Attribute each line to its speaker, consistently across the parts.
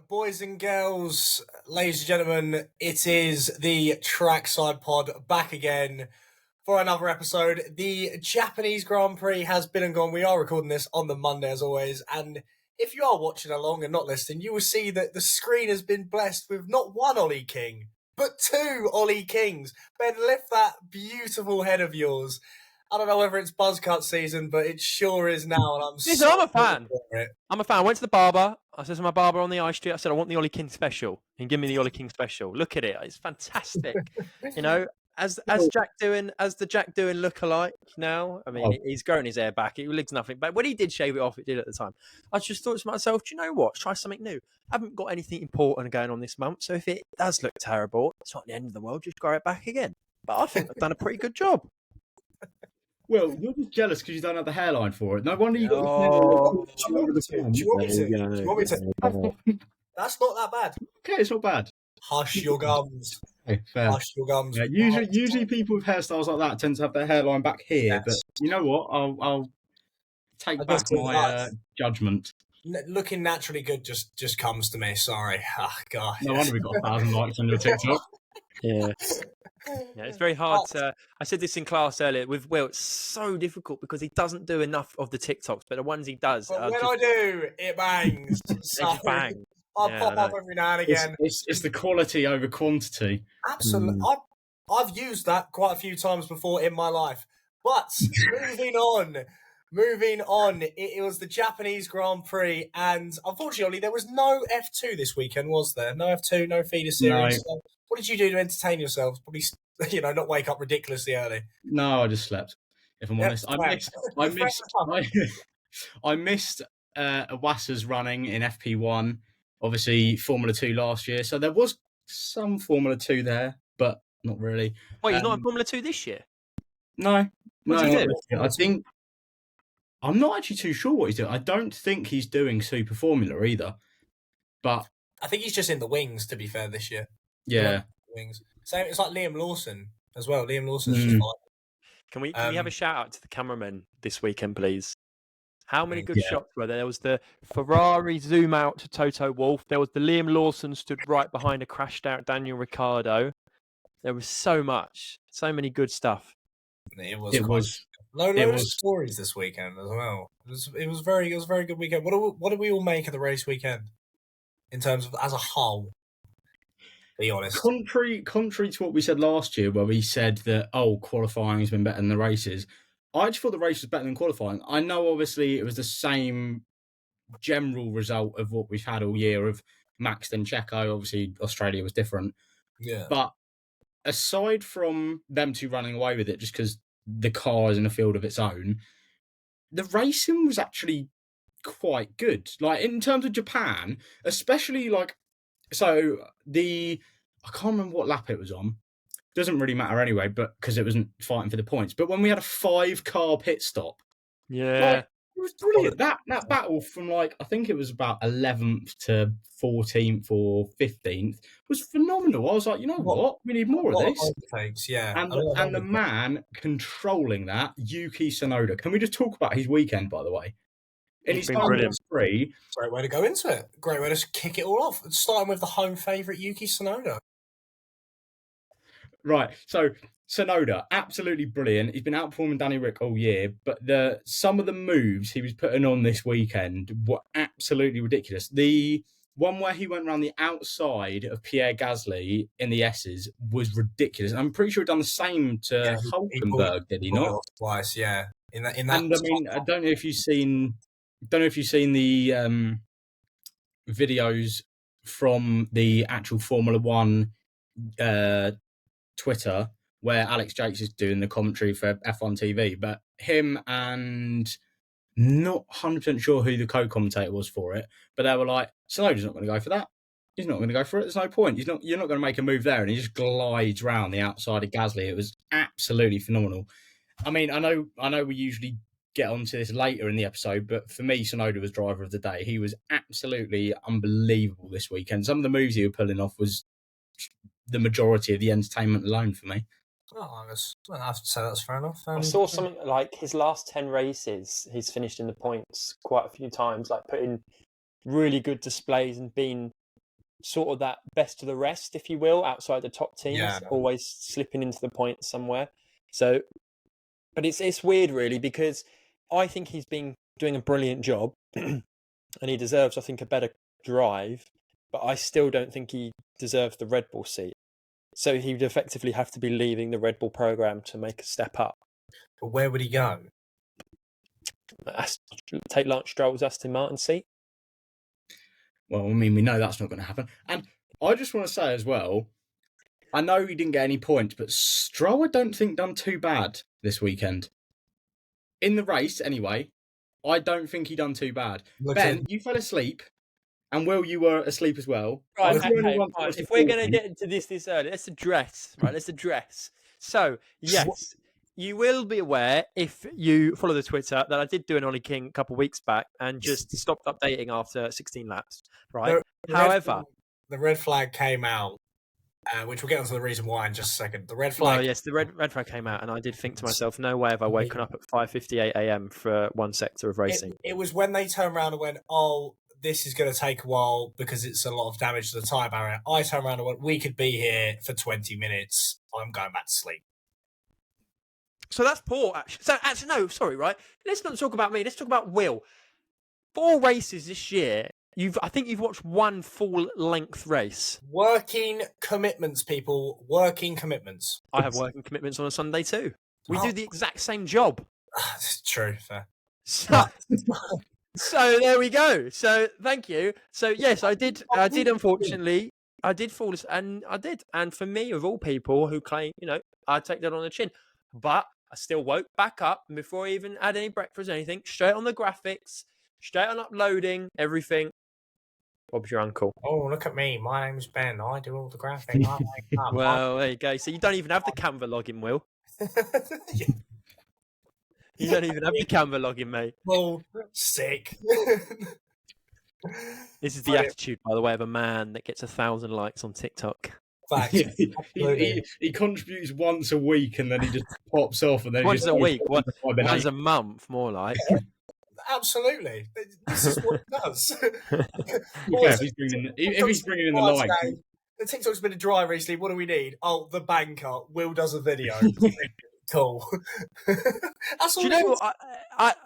Speaker 1: boys and girls, ladies and gentlemen. It is the Trackside Pod back again for another episode. The Japanese Grand Prix has been and gone. We are recording this on the Monday as always, and if you are watching along and not listening, you will see that the screen has been blessed with not one Ollie King, but two Ollie Kings. Ben, lift that beautiful head of yours. I don't know whether it's buzzcut season, but it sure is now, and
Speaker 2: I'm a fan. I'm a fan. I went to the barber. I said to my barber on the high street, I said, I want the Ollie King special. And give me the Ollie King special. Look at it. It's fantastic. You know, as the Jack Doohan lookalike now. I mean, he's growing his hair back. It looks nothing. But when he did shave it off, it did at the time. I just thought to myself, do you know what? Try something new. I haven't got anything important going on this month. So if it does look terrible, it's not the end of the world. Just grow it back again. But I think I've done a pretty good job.
Speaker 3: Well, you're just jealous because you don't have the hairline for it. No wonder you got
Speaker 1: Do you want me to? That's not that bad.
Speaker 3: Okay, it's not bad.
Speaker 1: Hush your gums.
Speaker 3: Okay, fair.
Speaker 1: Hush your gums.
Speaker 3: Yeah, usually people with hairstyles like that tend to have their hairline back here, but you know what? I'll take back my judgment.
Speaker 1: Looking naturally good just comes to me. Sorry. Oh, God.
Speaker 3: No wonder we got 1,000 likes on your TikTok.
Speaker 2: Yeah. Yeah, it's very hard to. I said this in class earlier with Will. It's so difficult because he doesn't do enough of the TikToks, but the ones he does.
Speaker 1: But when I do, it bangs. So
Speaker 2: bang.
Speaker 1: I'll pop up every now and again.
Speaker 3: It's the quality over quantity.
Speaker 1: Absolutely. I've used that quite a few times before in my life. But moving on. It was the Japanese Grand Prix, and unfortunately, there was no F2 this weekend, was there? No F2, no feeder series. No. What did you do to entertain yourselves? Probably, not wake up ridiculously early.
Speaker 3: No, I just slept. If I'm honest, I missed Iwasa's running in FP1. Obviously, Formula 2 last year, so there was some Formula 2 there, but not really.
Speaker 2: Wait, he's not in Formula 2 this year?
Speaker 3: No.
Speaker 2: What did he do?
Speaker 3: I think I'm not actually too sure what he's doing. I don't think he's doing Super Formula either, but
Speaker 1: I think he's just in the wings. To be fair, this year.
Speaker 3: Yeah.
Speaker 1: Wings. Same. It's like Liam Lawson as well. Liam Lawson's just fine.
Speaker 2: Can we have a shout out to the cameraman this weekend, please? How many good shots were there? There was the Ferrari zoom out to Toto Wolff. There was the Liam Lawson stood right behind a crashed out Daniel Ricciardo. There was so many good stuff.
Speaker 1: It was loads of stories this weekend as well. It was a very good weekend. What did we all make of the race weekend in terms of as a whole? Be honest.
Speaker 3: Contrary to what we said last year, where we said that qualifying has been better than the races, I just thought the race was better than qualifying. I know, obviously, it was the same general result of what we've had all year of Max and Checo. Obviously, Australia was different.
Speaker 1: Yeah.
Speaker 3: But aside from them two running away with it, just because the car is in a field of its own, the racing was actually quite good. Like in terms of Japan, especially I can't remember what lap it was on. Doesn't really matter anyway, but because it wasn't fighting for the points. But when we had a 5-car pit stop, it was brilliant. That battle from I think it was about 11th to 14th or 15th was phenomenal. I was like, you know what? We need more of this.
Speaker 1: Thanks, yeah.
Speaker 3: And the man controlling that, Yuki Tsunoda. Can we just talk about his weekend, by the way?
Speaker 2: He's been brilliant.
Speaker 1: Great way to go into it. Great way to kick it all off. Starting with the home favourite, Yuki Tsunoda.
Speaker 3: Right, so Tsunoda, absolutely brilliant. He's been outperforming Danny Rick all year, but some of the moves he was putting on this weekend were absolutely ridiculous. The one where he went around the outside of Pierre Gasly in the S's was ridiculous. I'm pretty sure he'd done the same to Hulkenberg, did he not?
Speaker 1: Twice, yeah. In that.
Speaker 3: And I mean, I don't know if you've seen the videos from the actual Formula One Twitter where Alex Jakes is doing the commentary for F1 TV, but him and not 100% sure who the co-commentator was for it, but they were like, Tsunoda's not going to go for that. He's not going to go for it. There's no point. You're not going to make a move there. And he just glides round the outside of Gasly. It was absolutely phenomenal. I mean, I know we usually get onto this later in the episode, but for me, Tsunoda was driver of the day. He was absolutely unbelievable this weekend. Some of the moves he was pulling off was the majority of the entertainment alone for me.
Speaker 1: I have to say that's fair enough.
Speaker 2: I saw something like his last 10 races, he's finished in the points quite a few times, like putting really good displays and being sort of that best of the rest, if you will, outside the top teams, always slipping into the points somewhere. So, but it's weird really, because I think he's been doing a brilliant job and he deserves, I think, a better drive, but I still don't think he deserves the Red Bull seat. So he would effectively have to be leaving the Red Bull program to make a step up.
Speaker 1: But where would he go?
Speaker 2: Take Lance Stroll's Aston Martin seat.
Speaker 3: Well, I mean, we know that's not going to happen. And I just want to say as well, I know he didn't get any points, but Stroll, I don't think, done too bad this weekend. In the race, anyway, I don't think he done too bad. Ben, you fell asleep, and Will, you were asleep as well.
Speaker 2: Right, okay, fine. If we're going to get into this early, let's address. So, yes, you will be aware, if you follow the Twitter, that I did do an Ollie King a couple of weeks back and just stopped updating after 16 laps, right? However,
Speaker 1: the red flag came out, which we'll get onto the reason why in just a second. The red flag.
Speaker 2: Oh, yes, the red flag came out, and I did think to myself, no way have I woken up at 5:58 a.m. for one sector of racing.
Speaker 1: It was when they turned around and went, oh, this is going to take a while because it's a lot of damage to the tyre barrier. I turned around and went, we could be here for 20 minutes. I'm going back to sleep.
Speaker 2: So that's poor, actually. So, actually, no, sorry, right? Let's not talk about me. Let's talk about Will. 4 races this year. I think you've watched one full-length race.
Speaker 1: Working commitments, people. Working commitments.
Speaker 2: I have working commitments on a Sunday too. We do the exact same job.
Speaker 1: That's true, fair.
Speaker 2: So there we go. So thank you. So yes, I did unfortunately. I did fall asleep, and I did. And for me, of all people who claim, I take that on the chin. But I still woke back up, and before I even had any breakfast or anything, straight on the graphics, straight on uploading, everything. Bob's your uncle.
Speaker 1: Oh, look at me. My name's Ben. I do all the graphics.
Speaker 2: Well, there you go. So you don't even have the Canva login, Will. You don't even have the Canva login, mate.
Speaker 1: Well, sick.
Speaker 2: This is the attitude, by the way, of a man that gets 1,000 likes on TikTok.
Speaker 3: He contributes once a week and then he just pops off. And then
Speaker 2: once a week, once a month, more like.
Speaker 1: Absolutely. This is what it does.
Speaker 3: If he's bringing in the like.
Speaker 1: The TikTok's been dry recently. What do we need? Oh, the banker. Will does a video. Cool. That's all.
Speaker 2: Do you know what?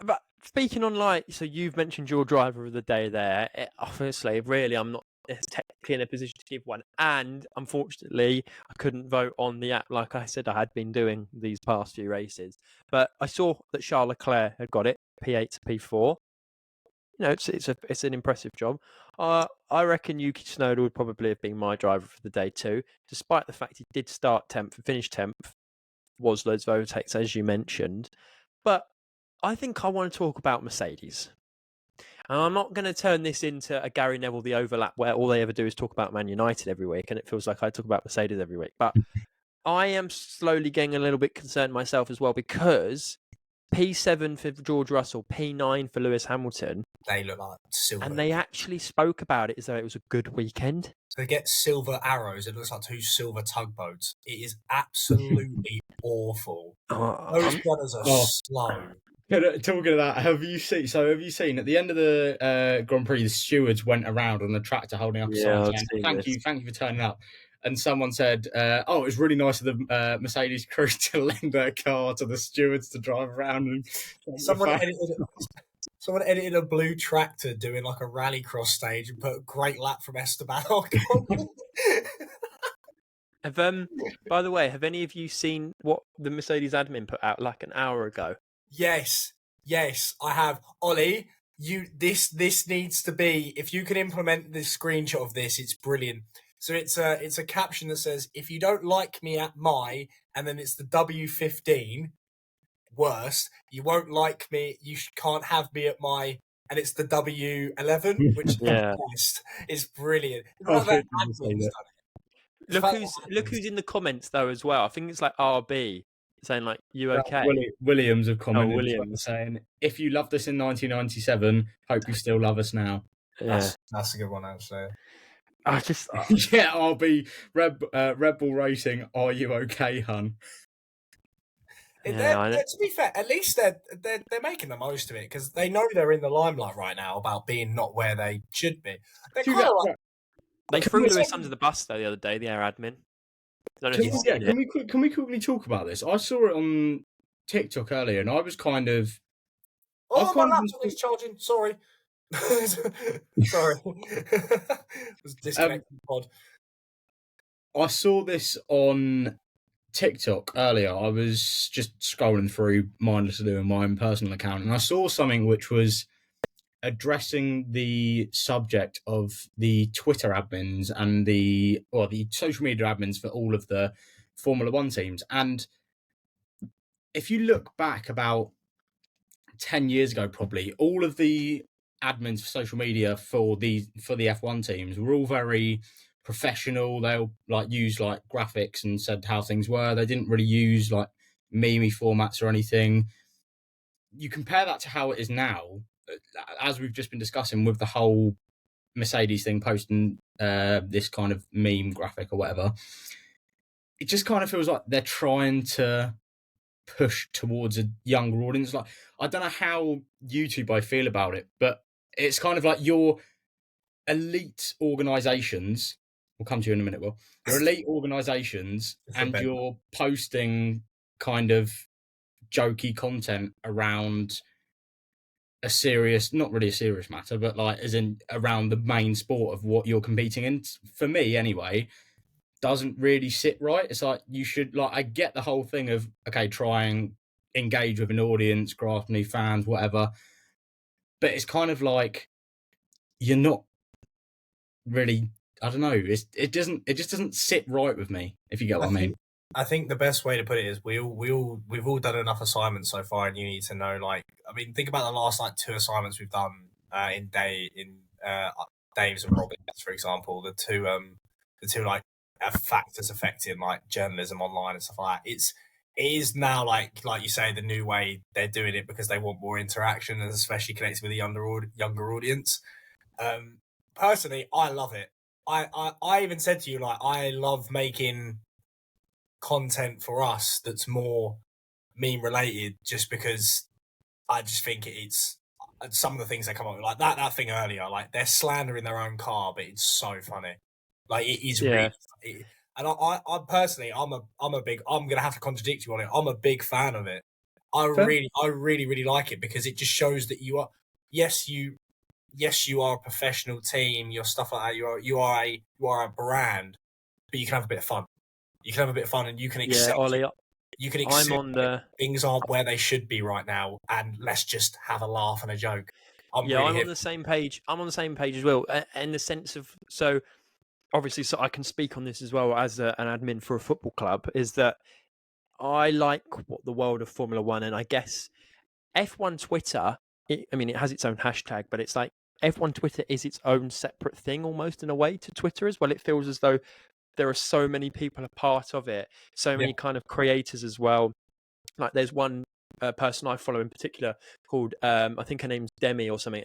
Speaker 2: But speaking on so you've mentioned your driver of the day there. Obviously, really, I'm not technically in a position to give one, and unfortunately, I couldn't vote on the app like I said I had been doing these past few races. But I saw that Charles Leclerc had got it P8 to P4. It's an impressive job. I reckon Yuki Tsunoda would probably have been my driver for the day too, despite the fact he did start 10th and finish 10th. Was loads of overtakes, as you mentioned. But I think I want to talk about Mercedes. And I'm not going to turn this into a Gary Neville the overlap where all they ever do is talk about Man United every week, and it feels like I talk about Mercedes every week. But I am slowly getting a little bit concerned myself as well, because P7 for George Russell, P9 for Lewis Hamilton.
Speaker 1: They look like silver.
Speaker 2: And they actually spoke about it as though it was a good weekend.
Speaker 1: So they get silver arrows. It looks like 2 silver tugboats. It is absolutely awful. Those runners are slow.
Speaker 3: Talking of that, have you seen at the end of the Grand Prix, the stewards went around on the tractor holding up a sign saying, thank you for turning up. And someone said, it was really nice of the Mercedes crew to lend their car to the stewards to drive around. And
Speaker 1: Someone edited a blue tractor doing like a rallycross stage and put a great lap from Esteban.
Speaker 2: By the way, have any of you seen what the Mercedes admin put out like an hour ago?
Speaker 1: Yes, I have. Ollie, this needs to be, if you can implement this screenshot of this, it's brilliant. So it's a caption that says, if you don't like me at my, and then it's the W15, worst, you won't like me, you can't have me at my, and it's the W11, which is the best. It's brilliant.
Speaker 2: Look who's in the comments though as well. I think it's like RB saying like, you okay?
Speaker 3: Williams have commented
Speaker 2: Williams
Speaker 3: saying, if you loved us in 1997, hope you still love us now.
Speaker 1: Yeah. That's a good one actually.
Speaker 3: RB Red Bull Racing, are you okay, hun?
Speaker 1: To be fair, at least they're making the most of it, because they know they're in the limelight right now about being not where they should be. They're kind of like
Speaker 2: They threw Lewis under the bus though the other day, the air admin. I don't know if you've seen it.
Speaker 3: Can we quickly talk about this? I saw it on TikTok earlier, and I was kind of.
Speaker 1: Oh, my laptop is charging. Sorry. Sorry. Was disconnected the pod.
Speaker 3: I saw this on TikTok earlier. I was just scrolling through mindlessly on my own personal account, and I saw something which was addressing the subject of the Twitter admins and the social media admins for all of the Formula One teams. And if you look back about 10 years ago, probably all of the admins for social media for the F1 teams were all very professional. They'll use graphics and said how things were. They didn't really use meme formats or anything. You compare that to how it is now, as we've just been discussing with the whole Mercedes thing, posting this kind of meme graphic or whatever. It just kind of feels like they're trying to push towards a younger audience. I don't know how you two both feel about it, but it's kind of like your elite organizations. We'll come to you in a minute, Will. Your elite organizations, and you're posting kind of jokey content around a serious, not really a serious matter, but as in around the main sport of what you're competing in. For me, anyway, doesn't really sit right. It's like you should I get the whole thing of try and engage with an audience, grasp new fans, whatever. But it's kind of like you're not really. I don't know. It just doesn't sit right with me. If you get what I mean.
Speaker 1: I think the best way to put it is we've all done enough assignments so far in uni to know. Think about the last 2 assignments we've done in Dave's and Robin's, for example. The two factors affecting journalism online and stuff like that. It is now like you say, the new way they're doing it because they want more interaction and especially connecting with a younger audience. Personally, I love it. I even said to you I love making content for us that's more meme related, just because I just think it's some of the things they come up with, that thing earlier, they're slandering their own car, but it's so funny. It is really. And I personally, I'm gonna have to contradict you on it. I'm a big fan of it. I really like it because it just shows that you are. Yes, you are a professional team. You're stuff like that. You are a brand, but you can have a bit of fun. You can have a bit of fun, and you can accept.
Speaker 2: Yeah, Ollie,
Speaker 1: you can accept things aren't where they should be right now, and let's just have a laugh and a joke.
Speaker 2: I'm on the same page. I'm on the same page as well, in the sense of obviously, so I can speak on this as well as an admin for a football club. Is that I like what the world of Formula One, and I guess F1 Twitter. It has its own hashtag, but it's like F1 Twitter is its own separate thing, almost in a way, to Twitter as well. It feels as though there are so many people a part of it, so many kind of creators as well. There's one person I follow in particular called I think her name's Demi or something,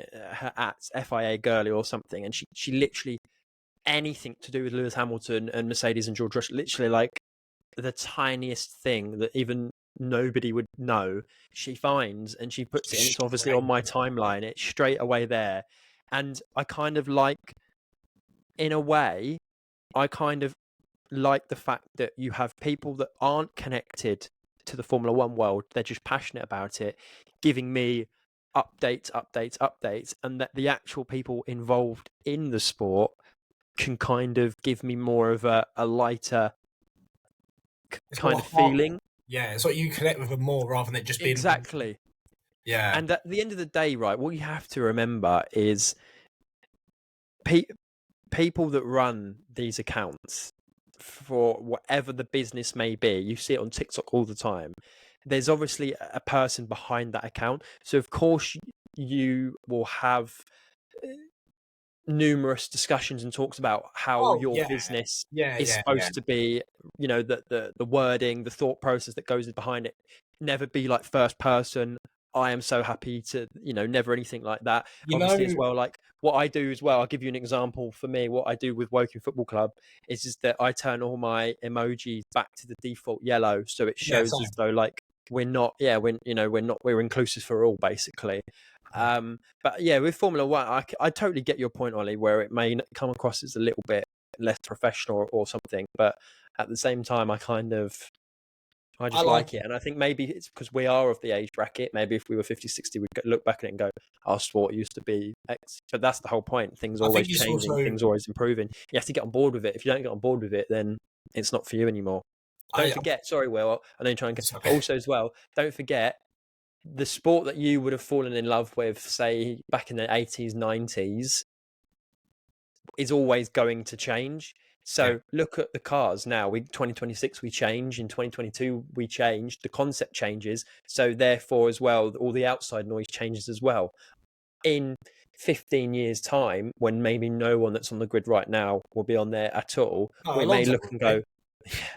Speaker 2: at FIA Girly or something, and she literally anything to do with Lewis Hamilton and Mercedes and George Russell, literally the tiniest thing that even nobody would know, she finds and she puts it, and it's obviously on my timeline. It's straight away there, and I kind of in a way, I kind of like the fact that you have people that aren't connected to the Formula One world. They're just passionate about it, giving me updates, and that the actual people involved in the sport can kind of give me more of a lighter kind of feeling.
Speaker 1: Yeah, it's like you connect with them more rather than it just being...
Speaker 2: Exactly.
Speaker 1: Yeah.
Speaker 2: And at the end of the day, right, what you have to remember is people that run these accounts for whatever the business may be, you see it on TikTok all the time, there's obviously a person behind that account. So of course you will have numerous discussions and talks about how your business is supposed to be, the wording, the thought process that goes behind it. Never be first person, I am so happy to, never anything like that. Obviously as well, what I do as well, I'll give you an example. For me, what I do with Woking Football Club is that I turn all my emojis back to the default yellow, so it shows as though we're inclusive for all, basically. But yeah, with Formula One, I totally get your point, Ollie, where it may come across as a little bit less professional or something. But at the same time, I just like it. And I think maybe it's because we are of the age bracket. Maybe if we were 50, 60, we'd look back at it and go, our sport used to be X. But that's the whole point. Things are always changing. Things are always improving. You have to get on board with it. If you don't get on board with it, then it's not for you anymore. Don't forget, sorry, Will, I know you're trying to get, also as well, don't forget, the sport that you would have fallen in love with, say, back in the 80s, 90s, is always going to change. So look at the cars now. 2026 we change, in 2022 we changed, the concept changes, so therefore as well all the outside noise changes as well. In 15 years time, when maybe no one that's on the grid right now will be on there at all, we may look and go,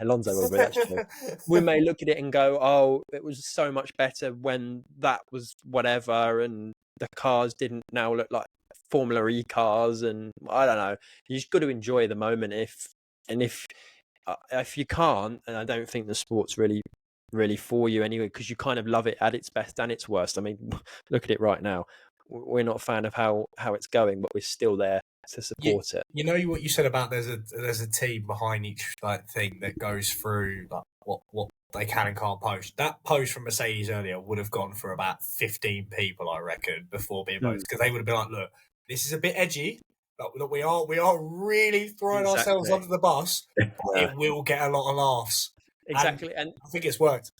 Speaker 2: Alonso will be, that's true. We may look at it and go, oh, it was so much better when that was whatever, and the cars didn't now look like Formula E cars, and I don't know. You just got to enjoy the moment. If you can't, and I don't think the sport's really for you anyway, because you kind of love it at its best and its worst. I mean, look at it right now. We're not a fan of how it's going, but we're still there to support it.
Speaker 1: You know what you said about there's a team behind each thing that goes through what they can and can't post. That post from Mercedes earlier would have gone for about 15 people, I reckon, before being posted, because they would have been like, look, this is a bit edgy, but we are really throwing ourselves under the bus. It will get a lot of laughs.
Speaker 2: Exactly, and
Speaker 1: I think it's worked.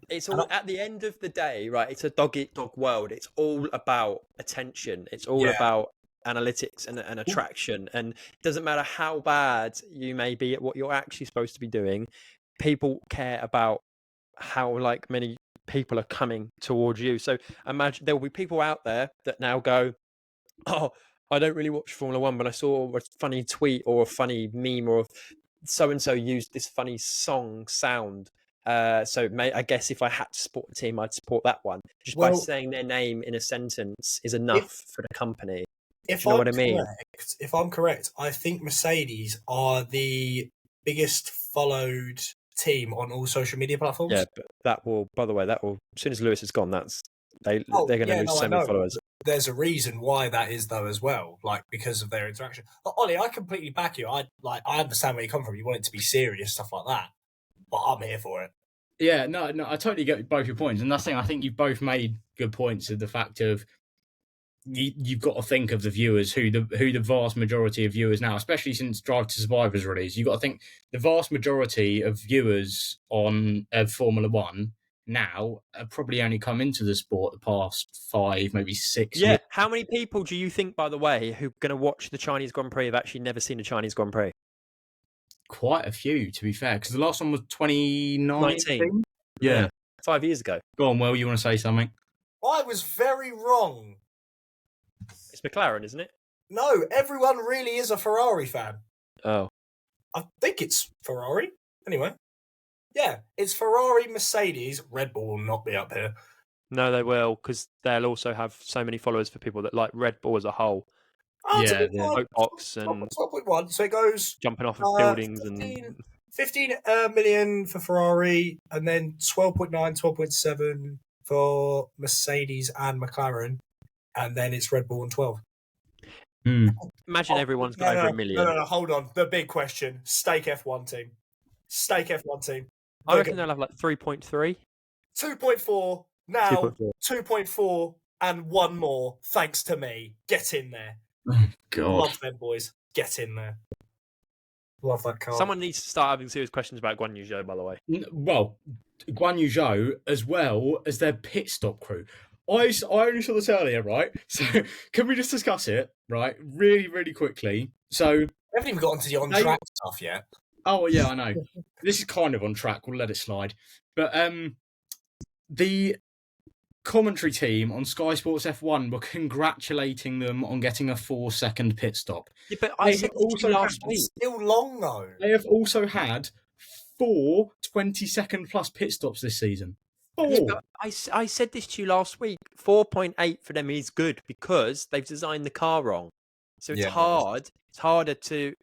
Speaker 2: It's all at the end of the day, right? It's a dog eat dog world. It's all about attention. It's all about analytics and attraction. And it doesn't matter how bad you may be at what you're actually supposed to be doing. People care about how many people are coming towards you. So imagine there will be people out there that now go, oh, I don't really watch Formula One, but I saw a funny tweet or a funny meme or so-and-so used this funny sound. So I guess if I had to support a team, I'd support that one. Just by saying their name in a sentence is enough for the company.
Speaker 1: If
Speaker 2: you know what I mean?
Speaker 1: If I'm correct, I think Mercedes are the biggest followed team on all social media platforms.
Speaker 2: Yeah, but that will, as soon as Lewis is gone, they're going to lose so many followers.
Speaker 1: There's a reason why that is though as well, because of their interaction. But Ollie, I completely back you. I understand where you come from. You want it to be serious, stuff like that. But I'm here for it.
Speaker 3: Yeah, no, I totally get both your points. And that's the thing, I think you've both made good points of the fact of you've got to think of the viewers, who the vast majority of viewers now, especially since Drive to Survive was released, you've got to think the vast majority of viewers on Formula One now have probably only come into the sport the past 5, maybe 6 years.
Speaker 2: How many people do you think, by the way, who are going to watch the Chinese Grand Prix have actually never seen a Chinese Grand Prix?
Speaker 3: Quite a few, to be fair, because the last one was 2019. Yeah.
Speaker 2: 5 years ago.
Speaker 3: Go on, Will, you want to say something?
Speaker 1: I was very wrong.
Speaker 2: It's McLaren, isn't it?
Speaker 1: No, everyone really is a Ferrari fan.
Speaker 2: Oh.
Speaker 1: I think it's Ferrari. Anyway. Yeah, it's Ferrari, Mercedes. Red Bull will not be up here.
Speaker 2: No, they will, because they'll also have so many followers for people that like Red Bull as a whole.
Speaker 1: Oh,
Speaker 2: yeah, the box and
Speaker 1: 12.1. So it goes
Speaker 2: jumping off of buildings
Speaker 1: 15 million for Ferrari, and then 12.9, 12.7 for Mercedes and McLaren, and then it's Red Bull and 12.
Speaker 2: Imagine everyone's got over 1 million.
Speaker 1: No, hold on. The big question: Stake F1 team. Stake F1 team.
Speaker 2: I reckon they'll have 3.3,
Speaker 1: 2.4 now. 2.4 and one more. Thanks to me. Get in there.
Speaker 3: Oh, God.
Speaker 1: Love them boys. Get in there. Love that car.
Speaker 2: Someone needs to start having serious questions about Guan Yu Zhou, by the way.
Speaker 3: Well, Guan Yu Zhou, as well as their pit stop crew. I only saw this earlier, right? So can we just discuss it, right? Really, really quickly. So
Speaker 1: we haven't even got onto the on-track stuff yet.
Speaker 3: Oh, yeah, I know. This is kind of on track. We'll let it slide. But the commentary team on Sky Sports F1 were congratulating them on getting a 4-second pit stop.
Speaker 2: Yeah, but I said also last week.
Speaker 1: Still long, though.
Speaker 3: They have also had 4 20-second plus pit stops this season. 4.
Speaker 2: Yeah, but I said this to you last week. 4.8 for them is good because they've designed the car wrong. So it's hard. It's harder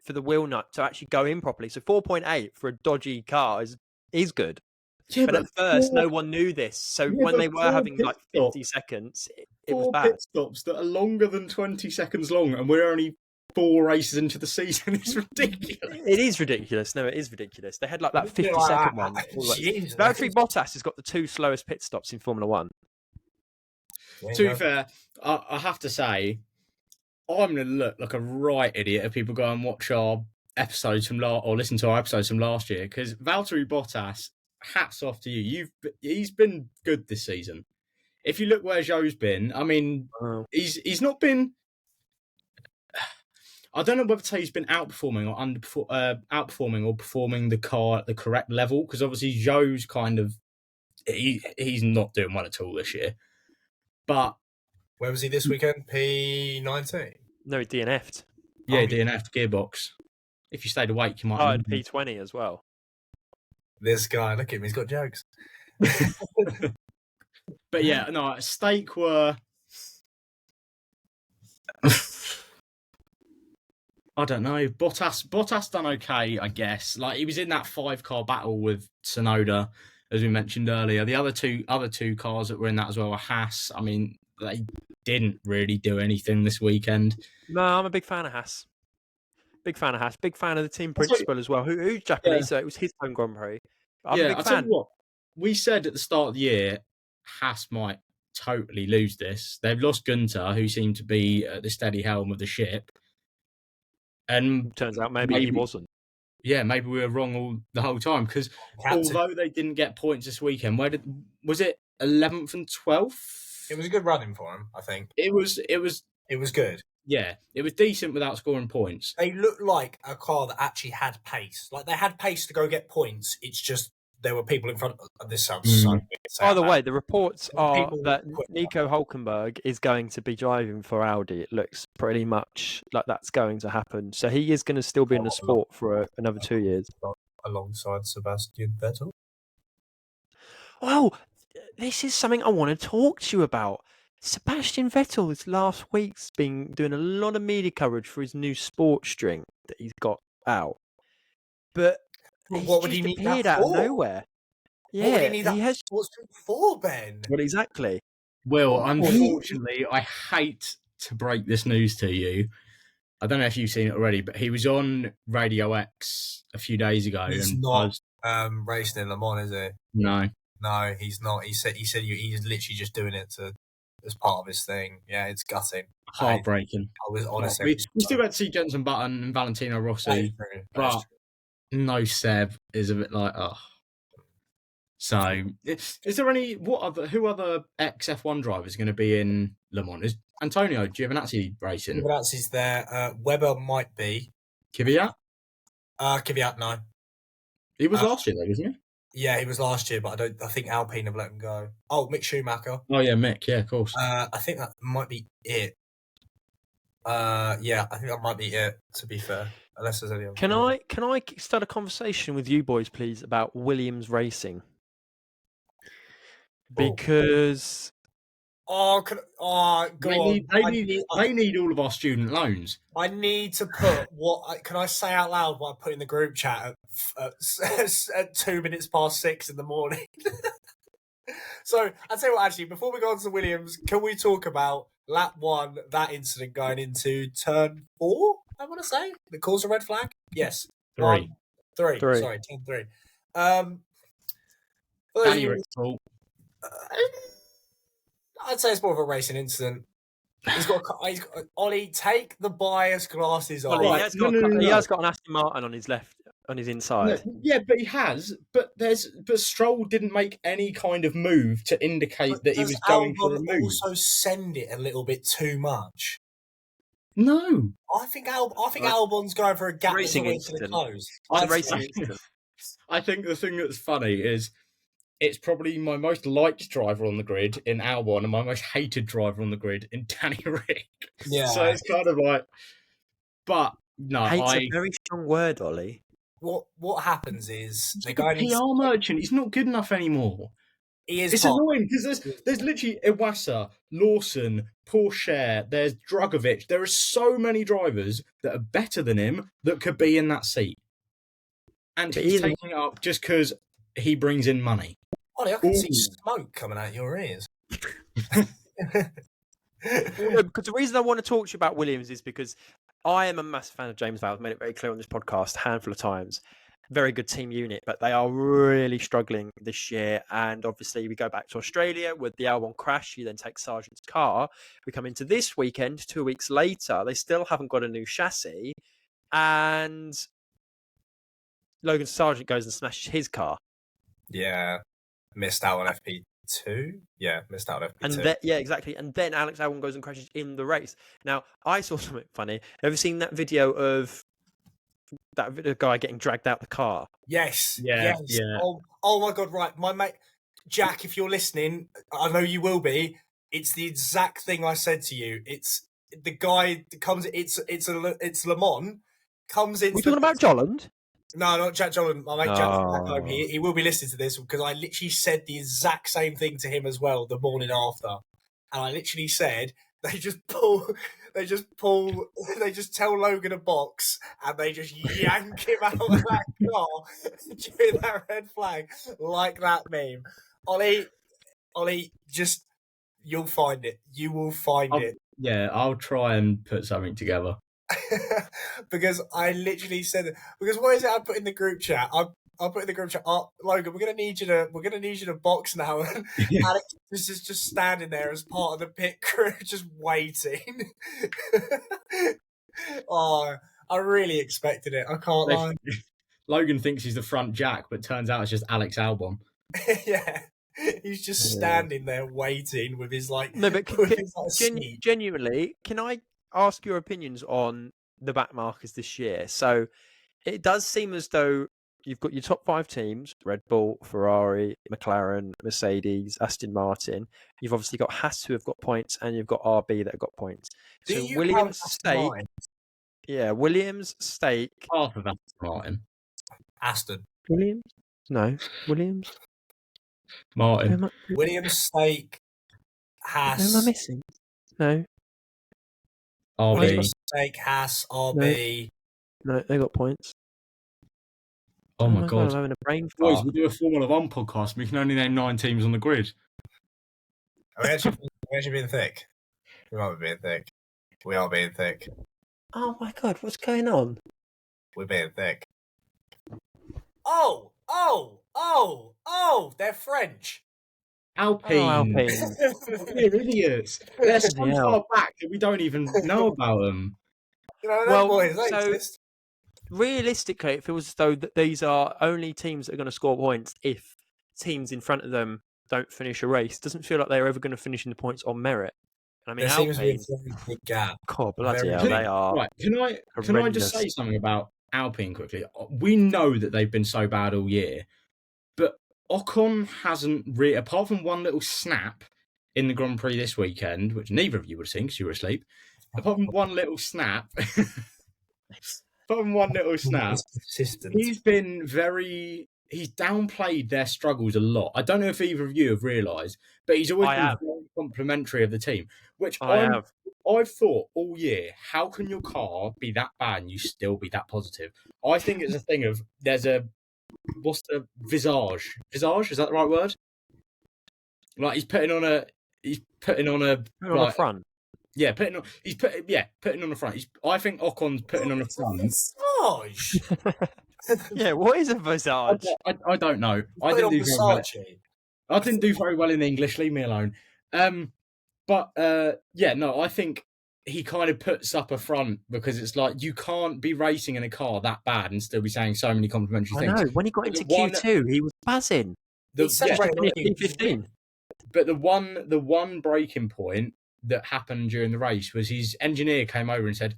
Speaker 2: for the wheel nut to actually go in properly. So 4.8 for a dodgy car is good. Yeah, but at first, no one knew this. So when they were having 50 seconds, it was bad.
Speaker 3: 4 pit stops that are longer than 20 seconds long, and we're only 4 races into the season is ridiculous.
Speaker 2: It is ridiculous. No, it is ridiculous. They had like that
Speaker 1: Look at it
Speaker 2: 50-second
Speaker 1: like
Speaker 2: one.
Speaker 1: that. Jesus.
Speaker 2: Valtteri Bottas has got the 2 slowest pit stops in Formula 1.
Speaker 3: To be fair, I have to say, I'm going to look like a right idiot if people go and watch our episodes from or listen to our episodes from last year, because Valtteri Bottas, hats off to you. He's been good this season. If you look where Zhou's been, I mean, he's not been. I don't know whether to say he's been outperforming or outperforming or performing the car at the correct level, because obviously Zhou's kind of he's not doing well at all this year. But
Speaker 1: where was he this weekend? P19.
Speaker 2: No, he DNF'd.
Speaker 3: Yeah, DNF'd gearbox. If you stayed awake, you might.
Speaker 2: Oh, and P20 as well.
Speaker 1: This guy, look at him, he's got jokes.
Speaker 3: But yeah, no, at stake were. I don't know. Bottas done okay, I guess. Like, he was in that 5-car battle with Tsunoda, as we mentioned earlier. The other two cars that were in that as well were Haas. I mean, they didn't really do anything this weekend.
Speaker 2: No, I'm a big fan of Haas. Big fan of Haas. Big fan of the team principal as well. Who's Japanese, so it was his home Grand Prix. I'm a big fan.
Speaker 3: Tell you what, we said at the start of the year, Haas might totally lose this. They've lost Gunter, who seemed to be at the steady helm of the ship. And
Speaker 2: turns out maybe he wasn't.
Speaker 3: Yeah, maybe we were wrong the whole time, because although they didn't get points this weekend, was it 11th and 12th?
Speaker 1: It was a good running for him, I think.
Speaker 3: It was
Speaker 1: good.
Speaker 3: Yeah, it was decent without scoring points.
Speaker 1: They looked like a car that actually had pace. Like, they had pace to go get points. It's just there were people in front of this. Sounds so weird.
Speaker 2: By the way, the reports are that Nico Hulkenberg is going to be driving for Audi. It looks pretty much like that's going to happen. So he is going to still be in the sport for another 2 years.
Speaker 1: Alongside Sebastian Vettel.
Speaker 2: Well, this is something I want to talk to you about. Sebastian Vettel this last week's been doing a lot of media coverage for his new sports drink that he's got out. But
Speaker 1: what would he need that for?
Speaker 2: Out of nowhere. Yeah,
Speaker 1: what would he need that sports drink for, Ben?
Speaker 2: Well, exactly.
Speaker 3: Well, unfortunately, I hate to break this news to you. I don't know if you've seen it already, but he was on Radio X a few days ago.
Speaker 1: He's not racing in Le Mans, is he?
Speaker 3: No,
Speaker 1: he's not. He said he's literally just doing it as part of his thing. Yeah, it's gutting.
Speaker 3: Heartbreaking.
Speaker 1: I was honestly.
Speaker 3: We still had to see Jenson Button and Valentino Rossi, but no Seb is a bit like, oh. So, is there who other ex-F1 drivers are going to be in Le Mans? Is Antonio Giovinazzi racing?
Speaker 1: Giovinazzi's there. Weber might be.
Speaker 3: Kvyat?
Speaker 1: Kvyat, no.
Speaker 3: He was last year though, wasn't he?
Speaker 1: Yeah, he was last year, but I think Alpine have let him go. Oh, Mick Schumacher.
Speaker 3: Oh yeah, Mick. Yeah, of course.
Speaker 1: I think that might be it. Yeah, I think that might be it. To be fair, unless there's any other.
Speaker 2: Can I start a conversation with you boys, please, about Williams Racing? Because
Speaker 3: they need all of our student loans.
Speaker 1: I need to put can I say out loud what I put in the group chat at 2 minutes past 6 in the morning? So I'll tell you what, actually, before we go on to Williams, can we talk about lap 1, that incident going into turn 4, I want to say, that caused a red flag? Yes.
Speaker 3: 3.
Speaker 1: Sorry, turn 3.
Speaker 3: Danny Rick's fault.
Speaker 1: I'd say it's more of a racing incident. He's got Ollie, take the bias glasses off.
Speaker 2: Well, he has got an Aston Martin on his left, on his inside.
Speaker 3: No, yeah, but he has. But Stroll didn't make any kind of move to indicate that he was going for a move.
Speaker 1: Also send it a little bit too much.
Speaker 3: No,
Speaker 1: I think Albon's going for a gap
Speaker 2: racing
Speaker 1: incident.
Speaker 2: It's a racing incident.
Speaker 3: I think the thing that's funny is it's probably my most liked driver on the grid in Albon and my most hated driver on the grid in Danny Rick.
Speaker 1: Yeah.
Speaker 3: So it's kind of like, but no,
Speaker 2: hate's a very strong word, Ollie.
Speaker 1: What happens is
Speaker 3: they're going PR merchant. He's not good enough anymore.
Speaker 1: He is.
Speaker 3: It's annoying because there's literally Iwasa, Lawson, Pourchaire, there's Drugovich. There are so many drivers that are better than him that could be in that seat, and he's taking it up just because he brings in money.
Speaker 1: Ollie, I can see smoke coming out your ears.
Speaker 2: Because the reason I want to talk to you about Williams is because I am a massive fan of James Vowles. I've made it very clear on this podcast a handful of times. Very good team unit, but they are really struggling this year. And obviously, we go back to Australia with the Albon crash. You then take Sargent's car. We come into this weekend, 2 weeks later. They still haven't got a new chassis. And Logan Sargent goes and smashes his car.
Speaker 1: Yeah. Missed out on FP2. Yeah, missed out on FP2.
Speaker 2: And then, yeah, exactly. And then Alex Albon goes and crashes in the race. Now, I saw something funny. Have you seen that video of that guy getting dragged out the car?
Speaker 1: Yes.
Speaker 3: Yeah.
Speaker 1: Oh my God! Right, my mate Jack, if you're listening, I know you will be. It's the exact thing I said to you. It's the guy that comes. It's Le Mans comes in.
Speaker 2: We're talking about Jolland.
Speaker 1: No, not Jack Jolland. My mate Jack from back home. He will be listening to this because I literally said the exact same thing to him as well the morning after, and I literally said they just tell Logan a box and they just yank him out of that car during that red flag like that meme. Ollie, just you'll find it. You will find it.
Speaker 3: Yeah, I'll try and put something together.
Speaker 1: Because I literally said, because what is it I put in the group chat? I'll put in the group chat. Oh, Logan, we're gonna need you to box now. And Alex is just standing there as part of the pit crew, just waiting. Oh, I really expected it. I can't lie.
Speaker 3: Logan thinks he's the front Jack, but turns out it's just Alex Albon.
Speaker 1: Yeah. He's just standing there waiting with his
Speaker 2: genuinely, can I ask your opinions on the back markers this year? So it does seem as though you've got your top 5 teams: Red Bull, Ferrari, McLaren, Mercedes, Aston Martin. You've obviously got Haas, who have got points, and you've got RB that have got points. So Williams stake. Yeah, Williams stake.
Speaker 3: Half of Aston Martin.
Speaker 1: Aston.
Speaker 2: Williams? No. Williams?
Speaker 3: Martin.
Speaker 1: Williams stake. Haas.
Speaker 2: Who am I missing? No.
Speaker 3: RB.
Speaker 1: Stake, Haas, RB.
Speaker 2: No, they got points.
Speaker 3: Oh my God.
Speaker 2: I'm having a brain fart.
Speaker 3: Boys, we do a Formula 1 podcast. We can only name 9 teams on the grid.
Speaker 1: Are we actually being thick? We might be being thick. We are being thick.
Speaker 2: Oh my God, what's going on?
Speaker 1: We're being thick. Oh, they're French.
Speaker 3: Alpine.
Speaker 2: Oh, Alpine.
Speaker 3: They're idiots. They're so far back that we don't even know about them.
Speaker 1: You know, boys,
Speaker 2: realistically, it feels as though that these are only teams that are going to score points if teams in front of them don't finish a race. Doesn't feel like they're ever going to finish in the points on merit. I mean,
Speaker 1: there seems to be a very big gap.
Speaker 2: God, bloody hell, they are.
Speaker 3: Right, can I just say something about Alpine quickly? We know that they've been so bad all year, but Ocon hasn't really, apart from one little snap in the Grand Prix this weekend, which neither of you would have seen because you were asleep. Apart from one little snap, he's downplayed their struggles a lot. I don't know if either of you have realised, but he's always been very complimentary of the team, which I've thought all year, how can your car be that bad and you still be that positive? I think it's a thing of, what's the visage? Visage, is that the right word? Like he's putting on a
Speaker 2: front.
Speaker 3: Yeah, putting on the front. I think Ocon's putting on a front.
Speaker 1: Visage.
Speaker 2: Yeah, what is a visage?
Speaker 3: I don't know. I didn't do very well in English. Leave me alone. I think he kind of puts up a front because it's like you can't be racing in a car that bad and still be saying so many complimentary things.
Speaker 2: I know. When he got into Q2, he was buzzing.
Speaker 3: P15. But the one breaking point that happened during the race was his engineer came over and said,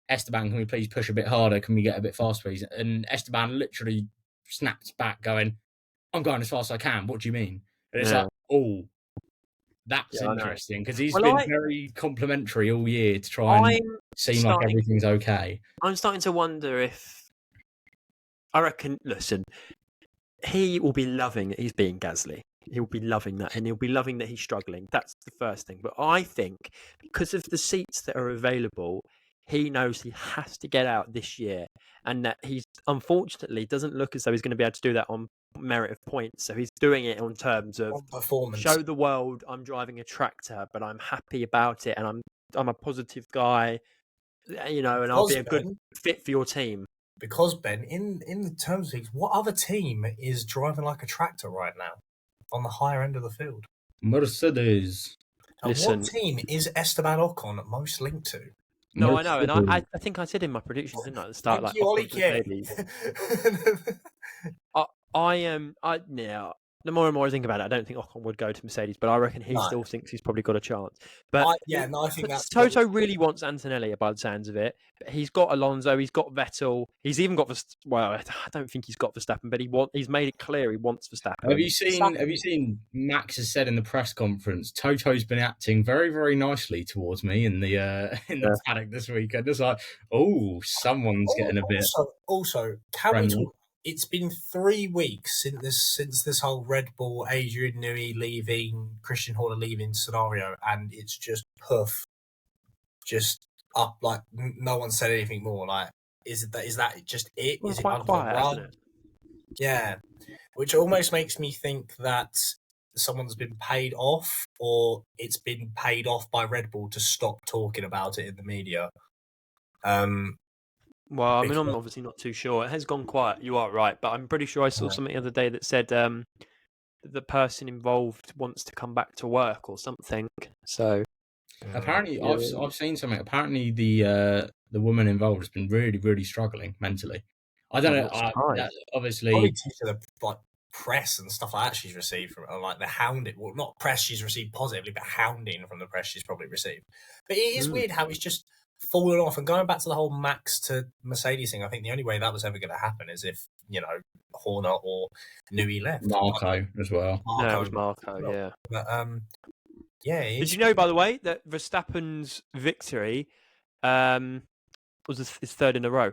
Speaker 3: Esteban, can we please push a bit harder? Can we get a bit faster, please? And Esteban literally snapped back going, I'm going as fast as I can. What do you mean? And it's like, oh, that's interesting because he's been very complimentary all year to try and seem like everything's okay.
Speaker 2: I'm starting to wonder if, I reckon, listen, he will be loving that he's being Gasly. He'll be loving that, and he'll be loving that he's struggling. That's the first thing. But I think because of the seats that are available, he knows he has to get out this year, and that he's unfortunately doesn't look as though he's going to be able to do that on merit of points. So he's doing it on terms of
Speaker 1: performance.
Speaker 2: Show the world I'm driving a tractor, but I'm happy about it, and I'm a positive guy. and I'll be a good fit for your team.
Speaker 1: Because, Ben, in the terms of things, what other team is driving like a tractor right now on the higher end of the field?
Speaker 3: Mercedes.
Speaker 1: What team is Esteban Ocon most linked to?
Speaker 2: No, I know, and I think I said in my predictions, didn't I, at the start,
Speaker 1: Thank you, Ollie
Speaker 2: Mercedes. The more and more I think about it, I don't think Ocon would go to Mercedes, but I reckon he still thinks he's probably got a chance. But
Speaker 1: I think that's
Speaker 2: Toto really wants Antonelli by the sounds of it. But he's got Alonso, he's got Vettel, he's even got I don't think he's got Verstappen, but he's made it clear he wants Verstappen.
Speaker 3: Have you seen Max has said in the press conference, Toto's been acting very, very nicely towards me in the paddock this weekend. It's like, someone's getting a bit.
Speaker 1: Also, can we talk? It's been 3 weeks since this whole Red Bull, Adrian Newey leaving, Christian Horner leaving scenario, and it's just poof, just up. Like no one said anything more. Like, is that just it?
Speaker 2: Well,
Speaker 1: is
Speaker 2: quite quiet, isn't it?
Speaker 1: Yeah, which almost makes me think that someone's been paid off, or it's been paid off by Red Bull to stop talking about it in the media.
Speaker 2: Well, I mean, I'm obviously not too sure. It has gone quiet. You are right, but I'm pretty sure I saw something the other day that said the person involved wants to come back to work or something. So
Speaker 3: apparently, I've seen something. Apparently, the woman involved has been really, really struggling mentally. I don't know. Obviously,
Speaker 1: probably due to the press and stuff like that she's received from, like the hounding. Well, not press she's received positively, but hounding from the press she's probably received. But it is weird how he's just fallen off. And going back to the whole Max to Mercedes thing, I think the only way that was ever going to happen is if Horner or Newey left.
Speaker 3: Marco as well.
Speaker 2: No, it was Marco. Yeah.
Speaker 1: But Did
Speaker 2: you know, by the way, that Verstappen's victory was his third in a row,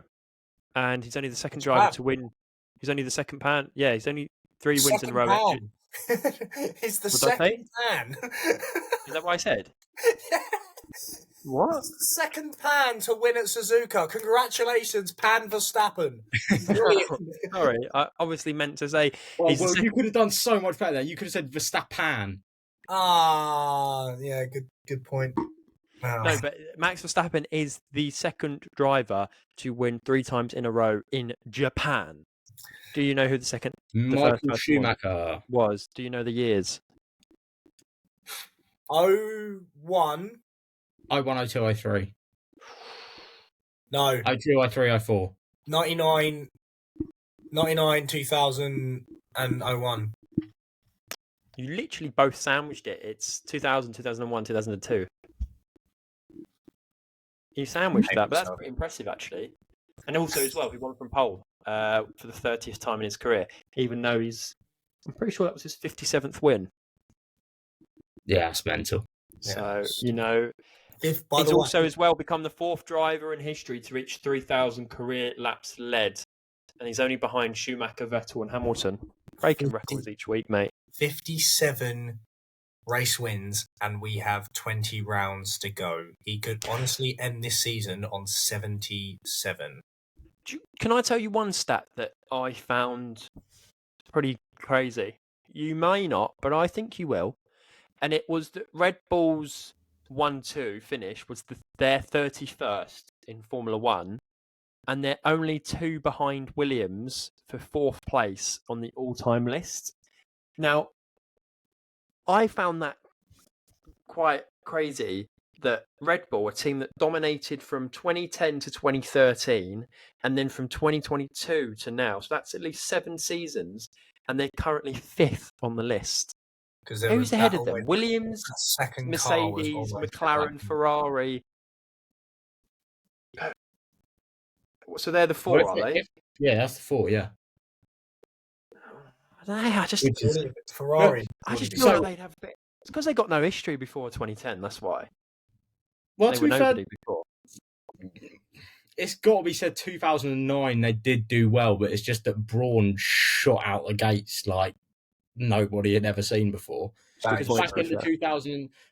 Speaker 2: and he's only the second driver to win. He's only the second pan. Yeah, he's only 3 wins in a row.
Speaker 1: He's the second pan.
Speaker 2: Is that what I said?
Speaker 1: Yeah.
Speaker 2: What?
Speaker 1: He's the second pan to win at Suzuka. Congratulations, Pan Verstappen.
Speaker 2: Sorry, I obviously meant to say.
Speaker 3: Well, you could have done so much better there. You could have said Verstappen.
Speaker 1: Yeah, good point. Wow.
Speaker 2: No, but Max Verstappen is the second driver to win 3 times in a row in Japan. Do you know who the
Speaker 3: Michael Schumacher
Speaker 2: was? Do you know the years?
Speaker 1: 01.
Speaker 3: 01, 02, 03.
Speaker 1: No.
Speaker 3: 02, 03, 04.
Speaker 1: 99, 2000, and 01.
Speaker 2: You literally both sandwiched it. It's 2000, 2001, 2002. You sandwiched that, but that's pretty impressive, actually. And also, as well, he won from pole for the 30th time in his career, even though I'm pretty sure that was his 57th win.
Speaker 3: Yeah, it's mental.
Speaker 2: So, he's also as well become the 4th driver in history to reach 3,000 career laps led. And he's only behind Schumacher, Vettel and Hamilton. Breaking records each week, mate.
Speaker 1: 57 race wins, and we have 20 rounds to go. He could honestly end this season on 77.
Speaker 2: Can I tell you one stat that I found pretty crazy? You may not, but I think you will. And it was that Red Bull's 1-2 finish was their 31st in Formula 1, and they're only 2 behind Williams for 4th place on the all-time list. Now, I found that quite crazy that Red Bull, a team that dominated from 2010 to 2013, and then from 2022 to now, so that's at least 7 seasons, and they're currently 5th on the list. Who's ahead of them? Williams, Mercedes, McLaren, Ferrari. So they're the 4, are they?
Speaker 3: Yeah, that's the 4, yeah.
Speaker 2: I don't know,
Speaker 1: Ferrari.
Speaker 2: I just feel like they'd have a bit. It's because they got no history before 2010, that's why.
Speaker 3: Well,
Speaker 2: they were nobody before.
Speaker 3: It's got to be said 2009 they did do well, but it's just that Brawn shot out the gates like nobody had ever seen before. Because